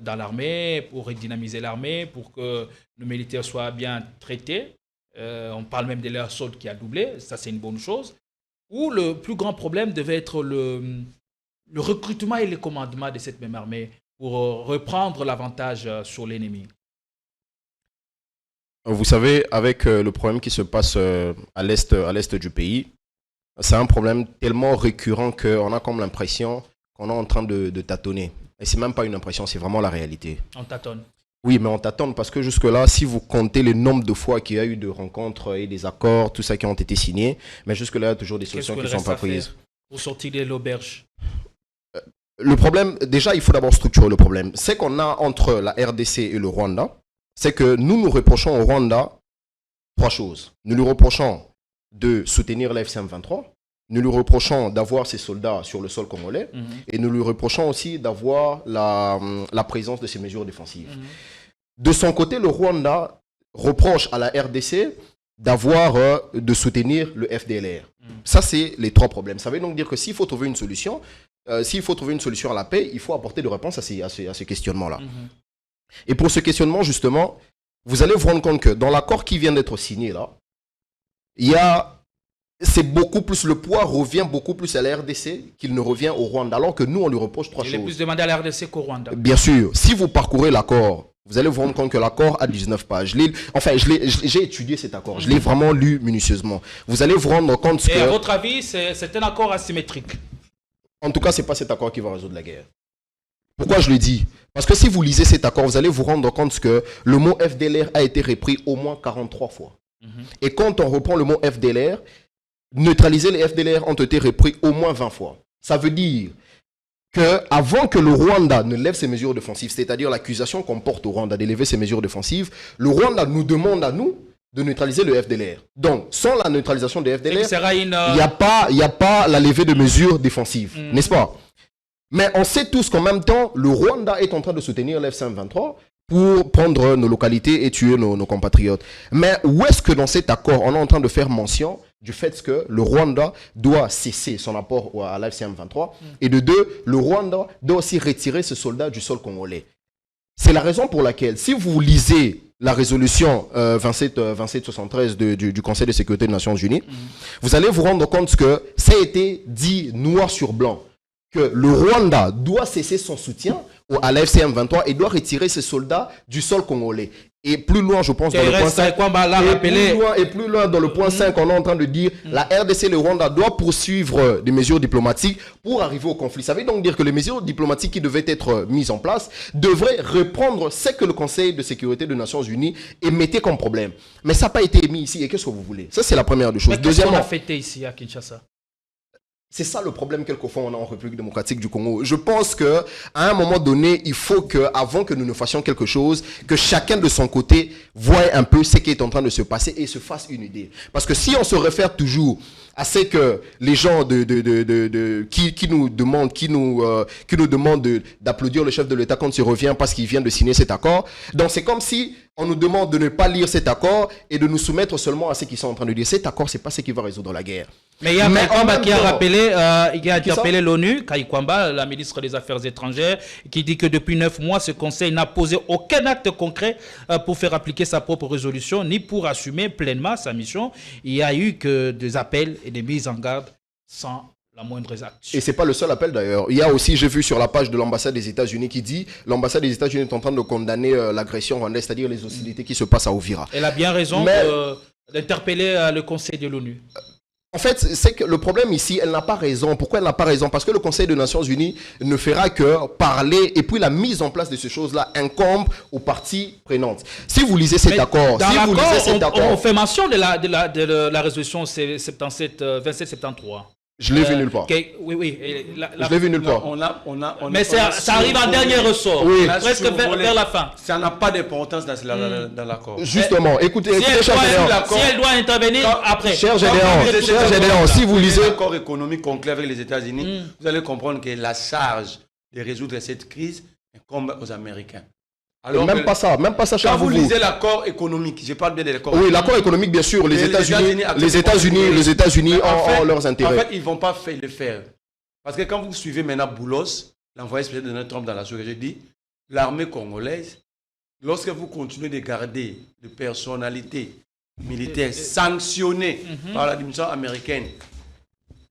dans l'armée pour redynamiser l'armée, pour que nos militaires soient bien traités. On parle même de leur solde qui a doublé, ça c'est une bonne chose. Ou le plus grand problème devait être le recrutement et le commandement de cette même armée pour reprendre l'avantage sur l'ennemi. Vous savez, avec le problème qui se passe à l'est du pays, c'est un problème tellement récurrent qu'on a comme l'impression qu'on est en train de tâtonner. Et c'est même pas une impression, c'est vraiment la réalité. On tâtonne. Oui, mais on tâtonne parce que jusque-là, si vous comptez le nombre de fois qu'il y a eu de rencontres et des accords, tout ça qui ont été signés, mais jusque-là, il y a toujours des solutions qui ne sont pas prises. Pour sortir de l'auberge. Le problème, déjà, il faut d'abord structurer le problème. C'est qu'on a entre la RDC et le Rwanda, c'est que nous reprochons au Rwanda 3 choses. Nous lui reprochons de soutenir la FCM23, nous lui reprochons d'avoir ses soldats sur le sol congolais, et nous lui reprochons aussi d'avoir la présence de ses mesures défensives. De son côté, le Rwanda reproche à la RDC de soutenir le FDLR. Ça, c'est les 3 problèmes. Ça veut donc dire que s'il faut trouver une solution, à la paix, il faut apporter des réponses à ces questionnements-là. Et pour ce questionnement, justement, vous allez vous rendre compte que dans l'accord qui vient d'être signé, là, c'est beaucoup plus, le poids revient beaucoup plus à la RDC qu'il ne revient au Rwanda, alors que nous, on lui reproche 3 choses. Il est plus demandé à la RDC qu'au Rwanda. Bien sûr. Si vous parcourez l'accord, vous allez vous rendre compte que l'accord a 19 pages. J'ai étudié cet accord. Je l'ai vraiment lu minutieusement. Vous allez vous rendre compte que... Et à votre avis, c'est un accord asymétrique? En tout cas, ce n'est pas cet accord qui va résoudre la guerre. Pourquoi je le dis? Parce que si vous lisez cet accord, vous allez vous rendre compte que le mot FDLR a été repris au moins 43 fois. Et quand on reprend le mot FDLR, neutraliser les FDLR ont été repris au moins 20 fois. Ça veut dire qu'avant que le Rwanda ne lève ses mesures défensives, c'est-à-dire l'accusation qu'on porte au Rwanda d'élever ses mesures défensives, le Rwanda nous demande à nous de neutraliser le FDLR. Donc, sans la neutralisation des FDLR, il une... n'y a pas la levée de mesures défensives, n'est-ce pas? Mais on sait tous qu'en même temps, le Rwanda est en train de soutenir l'F-23 pour prendre nos localités et tuer nos compatriotes. Mais où est-ce que dans cet accord, on est en train de faire mention du fait que le Rwanda doit cesser son apport à l'F-23 et de deux, le Rwanda doit aussi retirer ses soldats du sol congolais. C'est la raison pour laquelle, si vous lisez la résolution 2773 du Conseil de sécurité des Nations Unies, vous allez vous rendre compte que ça a été dit noir sur blanc, que le Rwanda doit cesser son soutien à l'FCM23 et doit retirer ses soldats du sol congolais. Et plus loin, je pense, dans le point 5, plus loin dans le point 5, on est en train de dire la RDC, le Rwanda doit poursuivre des mesures diplomatiques pour arriver au conflit. Ça veut donc dire que les mesures diplomatiques qui devaient être mises en place devraient reprendre ce que le Conseil de sécurité des Nations Unies émettait comme problème. Mais ça n'a pas été mis ici. Et qu'est-ce que vous voulez? Ça, c'est la première des choses. Deuxièmement, qu'est-ce qu'on a fêté ici à Kinshasa? C'est ça le problème quelquefois on a en République démocratique du Congo. Je pense qu'à un moment donné, il faut qu'avant que nous ne fassions quelque chose, que chacun de son côté voie un peu ce qui est en train de se passer et se fasse une idée. Parce que si on se réfère toujours à ce que les gens qui nous demandent d'applaudir le chef de l'État quand il revient parce qu'il vient de signer cet accord, donc c'est comme si on nous demande de ne pas lire cet accord et de nous soumettre seulement à ce qu'ils sont en train de dire. Cet accord, c'est pas ce qui va résoudre la guerre. Mais il y a Kaikwamba qui a rappelé, interpellé l'ONU, Kaikwamba, la ministre des Affaires étrangères, qui dit que depuis 9 mois, ce Conseil n'a posé aucun acte concret pour faire appliquer sa propre résolution, ni pour assumer pleinement sa mission. Il n'y a eu que des appels et des mises en garde sans la moindre action. Et ce n'est pas le seul appel d'ailleurs. Il y a aussi, j'ai vu sur la page de l'ambassade des États-Unis qui dit l'ambassade des États-Unis est en train de condamner l'agression rwandaise, c'est-à-dire les hostilités qui se passent à Uvira. Elle a bien raison d'interpeller le Conseil de l'ONU. En fait, c'est que le problème ici, elle n'a pas raison. Pourquoi elle n'a pas raison? Parce que le Conseil des Nations Unies ne fera que parler et puis la mise en place de ces choses-là incombe aux parties prenantes. Si vous lisez cet accord, on fait mention de la résolution 2773. Je l'ai vu nulle part. Oui. Je l'ai vu nulle part. Mais ça arrive en dernier ressort, presque vers la fin. Ça n'a pas d'importance dans l'accord. Justement, écoutez, si elle doit intervenir après. Cher Gédéon, si vous lisez l'accord économique conclu avec les États-Unis, vous allez comprendre que la charge de résoudre cette crise incombe aux Américains. Alors même pas ça, quand vous lisez l'accord économique, je parle bien de l'accord. Oui, l'accord économique, bien sûr. Les États-Unis ont leurs intérêts. En fait, ils ne vont pas le faire. Parce que quand vous suivez maintenant Boulos, l'envoyé spécial de Donald Trump dans la souris, j'ai dit, l'armée congolaise, lorsque vous continuez de garder des personnalités militaires sanctionnées par l'administration américaine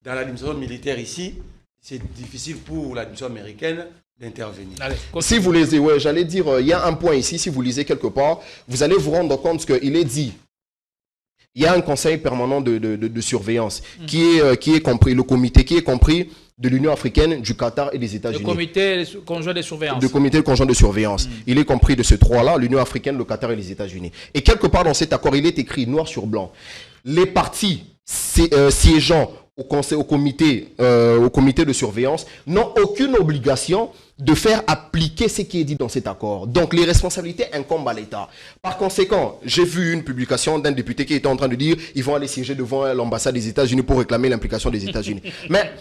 dans l'administration militaire ici, c'est difficile pour l'administration américaine d'intervenir. Si vous lisez, j'allais dire, il y a un point ici, si vous lisez quelque part, vous allez vous rendre compte qu'il est dit, il y a un conseil permanent de surveillance qui est compris, le comité qui est compris de l'Union africaine, du Qatar et des États-Unis. Le comité conjoint de surveillance. Le comité conjoint de surveillance. Il est compris de ces trois-là, l'Union africaine, le Qatar et les États-Unis. Et quelque part dans cet accord, il est écrit noir sur blanc. Les partis siégeant au comité de surveillance n'ont aucune obligation de faire appliquer ce qui est dit dans cet accord. Donc, les responsabilités incombent à l'État. Par conséquent, j'ai vu une publication d'un député qui était en train de dire ils vont aller siéger devant l'ambassade des États-Unis pour réclamer l'implication des États-Unis. Mais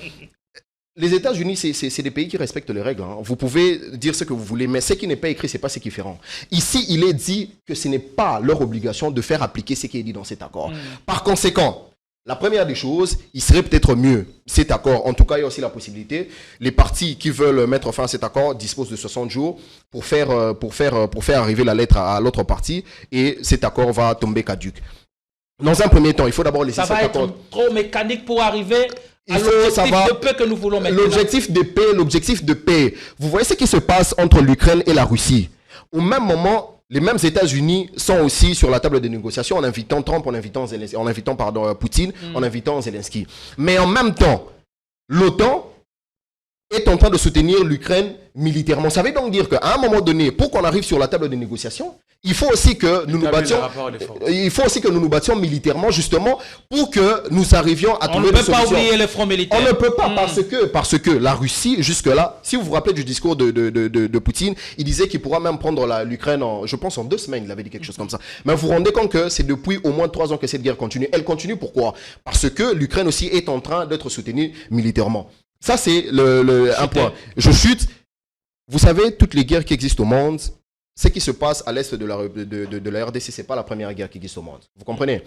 les États-Unis, c'est des pays qui respectent les règles. Vous pouvez dire ce que vous voulez, mais ce qui n'est pas écrit, ce n'est pas ce qui fait rang. Ici, il est dit que ce n'est pas leur obligation de faire appliquer ce qui est dit dans cet accord. Par conséquent, la première des choses, il serait peut-être mieux, cet accord, en tout cas il y a aussi la possibilité, les partis qui veulent mettre fin à cet accord disposent de 60 jours pour faire arriver la lettre à l'autre partie et cet accord va tomber caduc. Dans un premier temps, il faut d'abord laisser cet accord. Ça va être trop mécanique pour arriver à l'objectif de paix que nous voulons maintenant. L'objectif de paix, vous voyez ce qui se passe entre l'Ukraine et la Russie. Au même moment, les mêmes États-Unis sont aussi sur la table des négociations en invitant Trump, en invitant Poutine, en invitant Zelensky. Mais en même temps, l'OTAN est en train de soutenir l'Ukraine militairement. Ça veut donc dire qu'à un moment donné, pour qu'on arrive sur la table des négociations, il faut aussi que nous nous battions militairement justement pour que nous arrivions à trouver des solutions. On ne peut pas oublier les fronts militaires. On ne peut pas parce que la Russie jusque-là, si vous vous rappelez du discours de Poutine, il disait qu'il pourra même prendre l'Ukraine je pense en 2 semaines, il avait dit quelque chose comme ça. Mais vous vous rendez compte que c'est depuis au moins 3 ans que cette guerre continue. Elle continue pourquoi? Parce que l'Ukraine aussi est en train d'être soutenue militairement. Ça c'est un point. Je chute. Vous savez, toutes les guerres qui existent au monde, ce qui se passe à l'est de la RDC, ce n'est pas la première guerre qui existe au monde. Vous comprenez?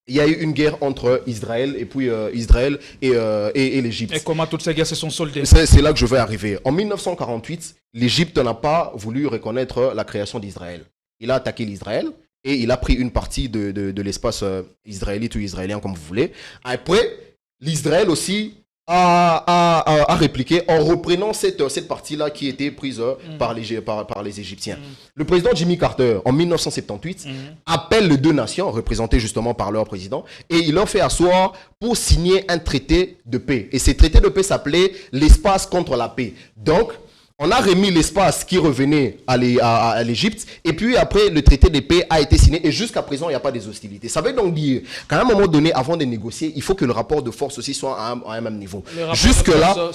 Il y a eu une guerre entre Israël et puis Israël et l'Égypte. Et comment toutes ces guerres se sont soldées? C'est là que je vais arriver. En 1948, l'Égypte n'a pas voulu reconnaître la création d'Israël. Il a attaqué l'Israël et il a pris une partie de l'espace israélite ou israélien, comme vous voulez. Après, l'Israël aussi a répliqué en reprenant cette partie-là qui était prise par les Égyptiens. Le président Jimmy Carter, en 1978, appelle les 2 nations, représentées justement par leur président, et il leur fait asseoir pour signer un traité de paix. Et ce traité de paix s'appelait l'espace contre la paix. Donc, on a remis l'espace qui revenait à l'Égypte, et puis après, le traité de paix a été signé, et jusqu'à présent, il n'y a pas des hostilités. Ça veut donc dire qu'à un moment donné, avant de négocier, il faut que le rapport de force aussi soit à un même niveau. Jusque-là,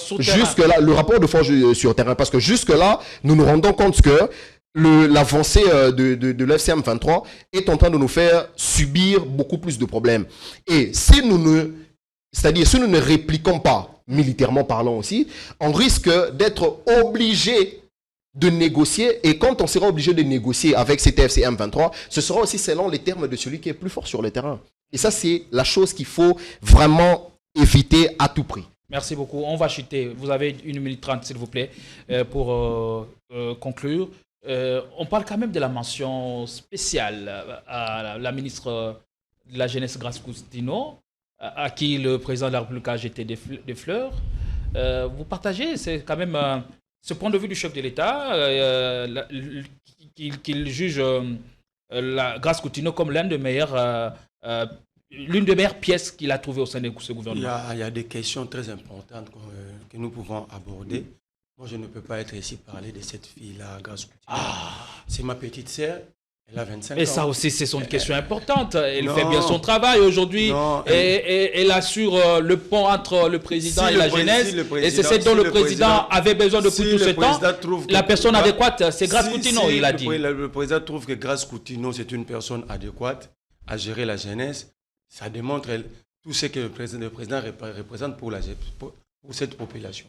le rapport de force sur terrain, parce que jusque-là, nous nous rendons compte que l'avancée de l'FCM 23 est en train de nous faire subir beaucoup plus de problèmes. Et si nous ne répliquons pas, militairement parlant aussi, on risque d'être obligé de négocier, et quand on sera obligé de négocier avec cet FCM 23, ce sera aussi selon les termes de celui qui est plus fort sur le terrain. Et ça, c'est la chose qu'il faut vraiment éviter à tout prix. Merci beaucoup. On va chuter. Vous avez 1 minute 30, s'il vous plaît, pour conclure. On parle quand même de la mention spéciale à la ministre de la Jeunesse, Grace Coutinho, à qui le président de la République a jeté des fleurs. Vous partagez, c'est quand même ce point de vue du chef de l'État, qu'il juge la Grace Coutinho comme l'une des meilleures pièces qu'il a trouvées au sein de ce gouvernement. Il y a des questions très importantes que nous pouvons aborder. Moi, je ne peux pas être ici parler de cette fille-là, Grace Coutinho. C'est ma petite sœur. Elle a 25 ans. Et ça aussi, c'est une question importante. Elle fait bien son travail aujourd'hui. Elle assure le pont entre le président et la jeunesse. Et c'est ce dont le président avait besoin depuis tout ce temps. La personne adéquate, c'est Grace Coutinho, il a dit. Le président trouve que Grace Coutinho, c'est une personne adéquate à gérer la jeunesse. Ça démontre tout ce que le président représente pour cette population.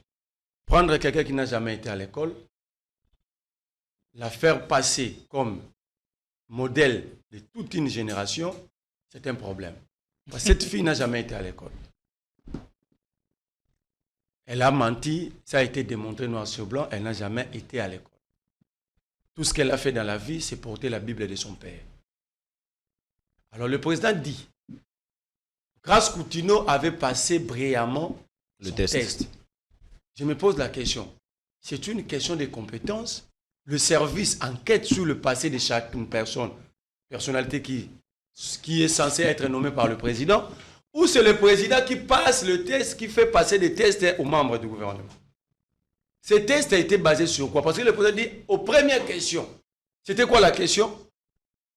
Prendre quelqu'un qui n'a jamais été à l'école, la faire passer comme modèle de toute une génération, c'est un problème. Parce que cette fille n'a jamais été à l'école. Elle a menti, ça a été démontré noir sur blanc, elle n'a jamais été à l'école. Tout ce qu'elle a fait dans la vie, c'est porter la Bible de son père. Alors le président dit, Grace Coutinho avait passé brillamment le test. Je me pose la question, c'est une question de compétences. Le service enquête sur le passé de chaque personnalité qui est censée être nommée par le président, ou c'est le président qui passe le test, qui fait passer des tests aux membres du gouvernement. Ce test a été basé sur quoi? Parce que le président dit, aux premières questions, c'était quoi la question?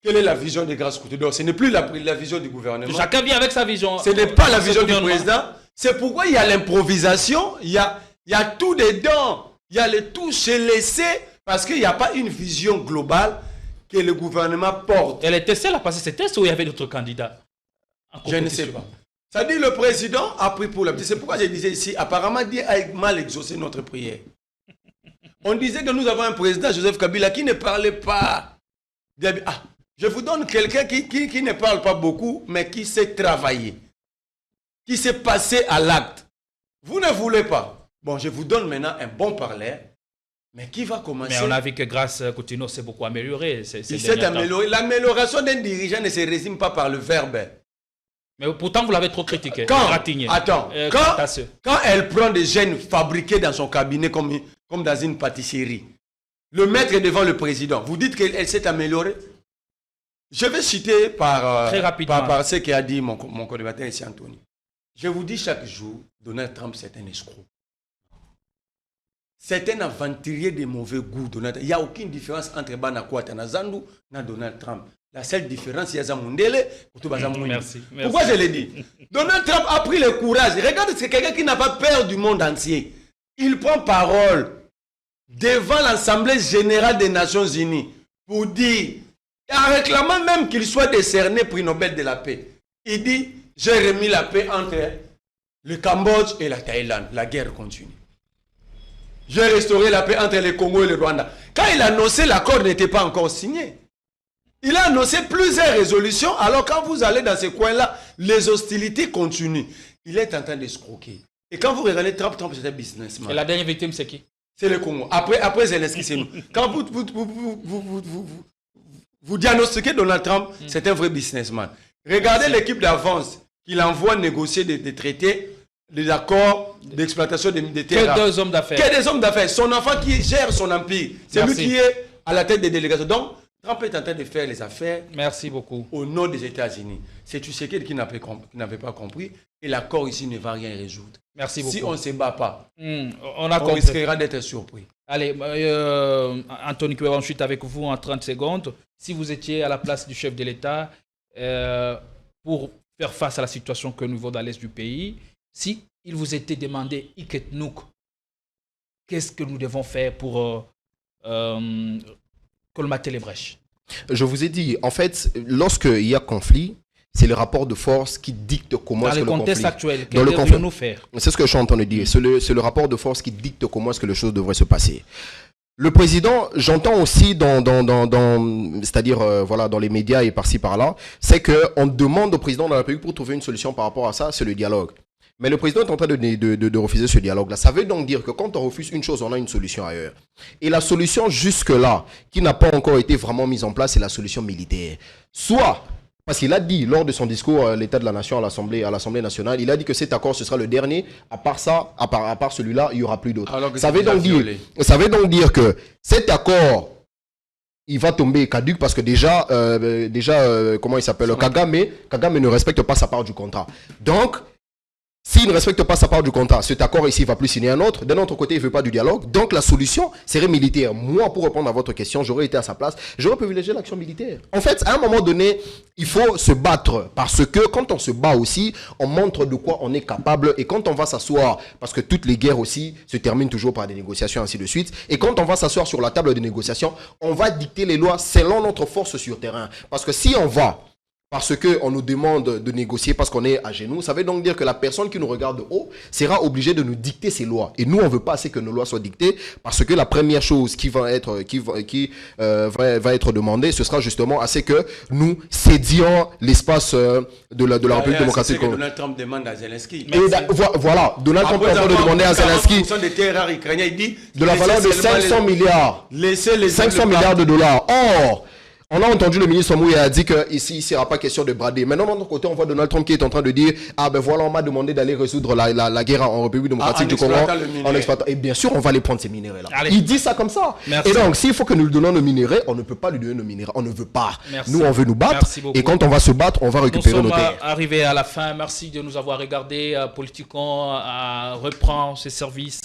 Quelle est la vision de Grace Coutinho? Ce n'est plus la vision du gouvernement. Chacun vient avec sa vision. Ce n'est pas la vision du président. C'est pourquoi il y a l'improvisation, il y a tout dedans, il y a le tout se laisser. Parce qu'il n'y a pas une vision globale que le gouvernement porte. Elle était seule à passer ces tests ou il y avait d'autres candidats? Je ne sais pas. Ça dit le président a pris pour la petite. C'est pourquoi je disais ici, apparemment Dieu a mal exaucé notre prière. On disait que nous avons un président, Joseph Kabila, qui ne parlait pas. Je vous donne quelqu'un qui ne parle pas beaucoup, mais qui sait travailler. Qui sait passer à l'acte. Vous ne voulez pas. Bon, je vous donne maintenant un bon parleur. Mais qui va commencer? Mais on a vu que Grace Coutinho s'est beaucoup amélioré. Il s'est amélioré. L'amélioration d'un dirigeant ne se résume pas par le verbe. Mais pourtant, vous l'avez trop critiqué. Quand elle prend des gènes fabriqués dans son cabinet comme dans une pâtisserie, le mettre devant le président, vous dites qu'elle s'est améliorée? Je vais citer par ce qu'a dit mon collaborateur ici, Anthony. Je vous dis chaque jour, Donald Trump, c'est un escroc. C'est un aventurier de mauvais goût, Donald. Il n'y a aucune différence entre Banakwata Nazandu et Donald Trump. La seule différence, c'est Zamundele ou Merci. Pourquoi je l'ai dit? Donald Trump a pris le courage. Regarde, c'est quelqu'un qui n'a pas peur du monde entier. Il prend parole devant l'Assemblée générale des Nations Unies pour dire, en réclamant même qu'il soit décerné prix Nobel de la paix, il dit, j'ai remis la paix entre le Cambodge et la Thaïlande. La guerre continue. J'ai restauré la paix entre le Congo et le Rwanda. Quand il a annoncé, l'accord n'était pas encore signé. Il a annoncé plusieurs résolutions, alors quand vous allez dans ce coin-là, les hostilités continuent. Il est en train de se croquer. Et quand vous regardez Trump, c'est un businessman. Et la dernière victime, c'est qui? C'est le Congo. Après Zelensky, c'est nous. Quand vous diagnostiquez Donald Trump, c'est un vrai businessman. Regardez l'équipe d'avance qu'il envoie négocier des traités, des accords d'exploitation des terres. Que deux hommes d'affaires. Que des hommes d'affaires. Son enfant qui gère son empire. C'est lui qui est à la tête des délégations. Donc, Trump est en train de faire les affaires. Merci beaucoup. Au nom des États-Unis. C'est Tshisekedi qui n'avait pas compris. Et l'accord ici ne va rien résoudre. Merci beaucoup. Si on ne se bat pas, on risquera d'être surpris. Allez, Anthony Koué, ensuite avec vous en 30 secondes. Si vous étiez à la place du chef de l'État pour faire face à la situation que nous vivons dans l'est du pays, si il vous était demandé Iketnouk, qu'est-ce que nous devons faire pour colmater les brèches? Je vous ai dit, en fait, lorsqu'il y a conflit, c'est le rapport de force qui dicte comment est-ce que le conflit... Dans le contexte actuel, que devons-nous faire? C'est ce que je suis en train de dire. C'est le rapport de force qui dicte comment est-ce que les choses devraient se passer. Le président, j'entends aussi c'est-à-dire voilà, dans les médias et par-ci par-là, c'est qu'on demande au président de la République pour trouver une solution par rapport à ça, c'est le dialogue. Mais le président est en train de refuser ce dialogue-là. Ça veut donc dire que quand on refuse une chose, on a une solution ailleurs. Et la solution jusque-là, qui n'a pas encore été vraiment mise en place, c'est la solution militaire. Soit, parce qu'il a dit lors de son discours l'état de la nation à l'Assemblée nationale, il a dit que cet accord, ce sera le dernier. À part ça, à part celui-là, il n'y aura plus d'autres. Ça veut donc dire que cet accord, il va tomber caduc parce que déjà comment il s'appelle, Kagame ne respecte pas sa part du contrat. Donc, s'il ne respecte pas sa part du contrat, cet accord ici ne va plus signer un autre. D'un autre côté, il ne veut pas du dialogue. Donc la solution serait militaire. Moi, pour répondre à votre question, j'aurais été à sa place. J'aurais privilégié l'action militaire. En fait, à un moment donné, il faut se battre. Parce que quand on se bat aussi, on montre de quoi on est capable. Et quand on va s'asseoir, parce que toutes les guerres aussi se terminent toujours par des négociations, ainsi de suite. Et quand on va s'asseoir sur la table de négociation, on va dicter les lois selon notre force sur terrain. Parce que si on va... parce qu'on nous demande de négocier parce qu'on est à genoux, ça veut donc dire que la personne qui nous regarde de haut sera obligée de nous dicter ses lois. Et nous, on ne veut pas assez que nos lois soient dictées parce que la première chose qui va être demandée, ce sera justement assez que nous cédions l'espace de la République démocratique. C'est ce que Donald Trump demande à Zelensky. Voilà, Donald Trump est en train de demander à Zelensky de la valeur de 500 milliards. 500 milliards de dollars. Or, on a entendu le ministre Mouya a dit qu'ici, il ne sera pas question de brader. Maintenant, de notre côté, on voit Donald Trump qui est en train de dire « Ah ben voilà, on m'a demandé d'aller résoudre la guerre en République démocratique du Congo. » En exploitant. Et bien sûr, on va les prendre ces minéraux-là. Il dit ça comme ça. Merci. Et donc, s'il faut que nous lui donnons nos minéraux, on ne peut pas lui donner nos minéraux. On ne veut pas. Merci. Nous, on veut nous battre. Et quand on va se battre, on va récupérer nos terres. Nous sommes arrivés à la fin. Merci de nous avoir regardés. Politicon reprend ses services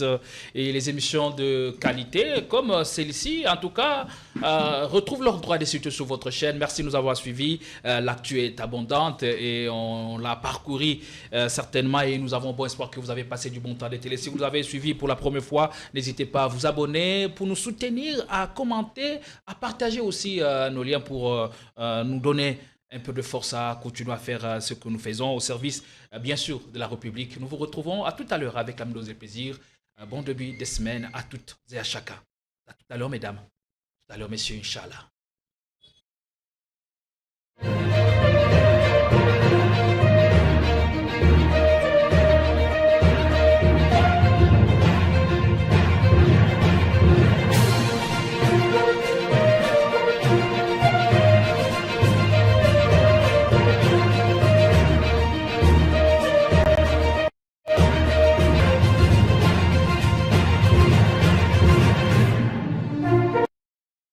et les émissions de qualité comme celle-ci. En tout cas, retrouve leur droit de suite sur votre chaîne. Merci de nous avoir suivis. L'actu est abondante et on l'a parcouru certainement et nous avons bon espoir que vous avez passé du bon temps de télé. Si vous avez suivi pour la première fois, n'hésitez pas à vous abonner pour nous soutenir, à commenter, à partager aussi nos liens pour nous donner un peu de force à continuer à faire ce que nous faisons au service, bien sûr, de la République. Nous vous retrouvons à tout à l'heure avec l'amour et plaisir. Bon début de semaine à toutes et à chacun. À tout à l'heure, mesdames. À tout à l'heure, messieurs, Inch'Allah.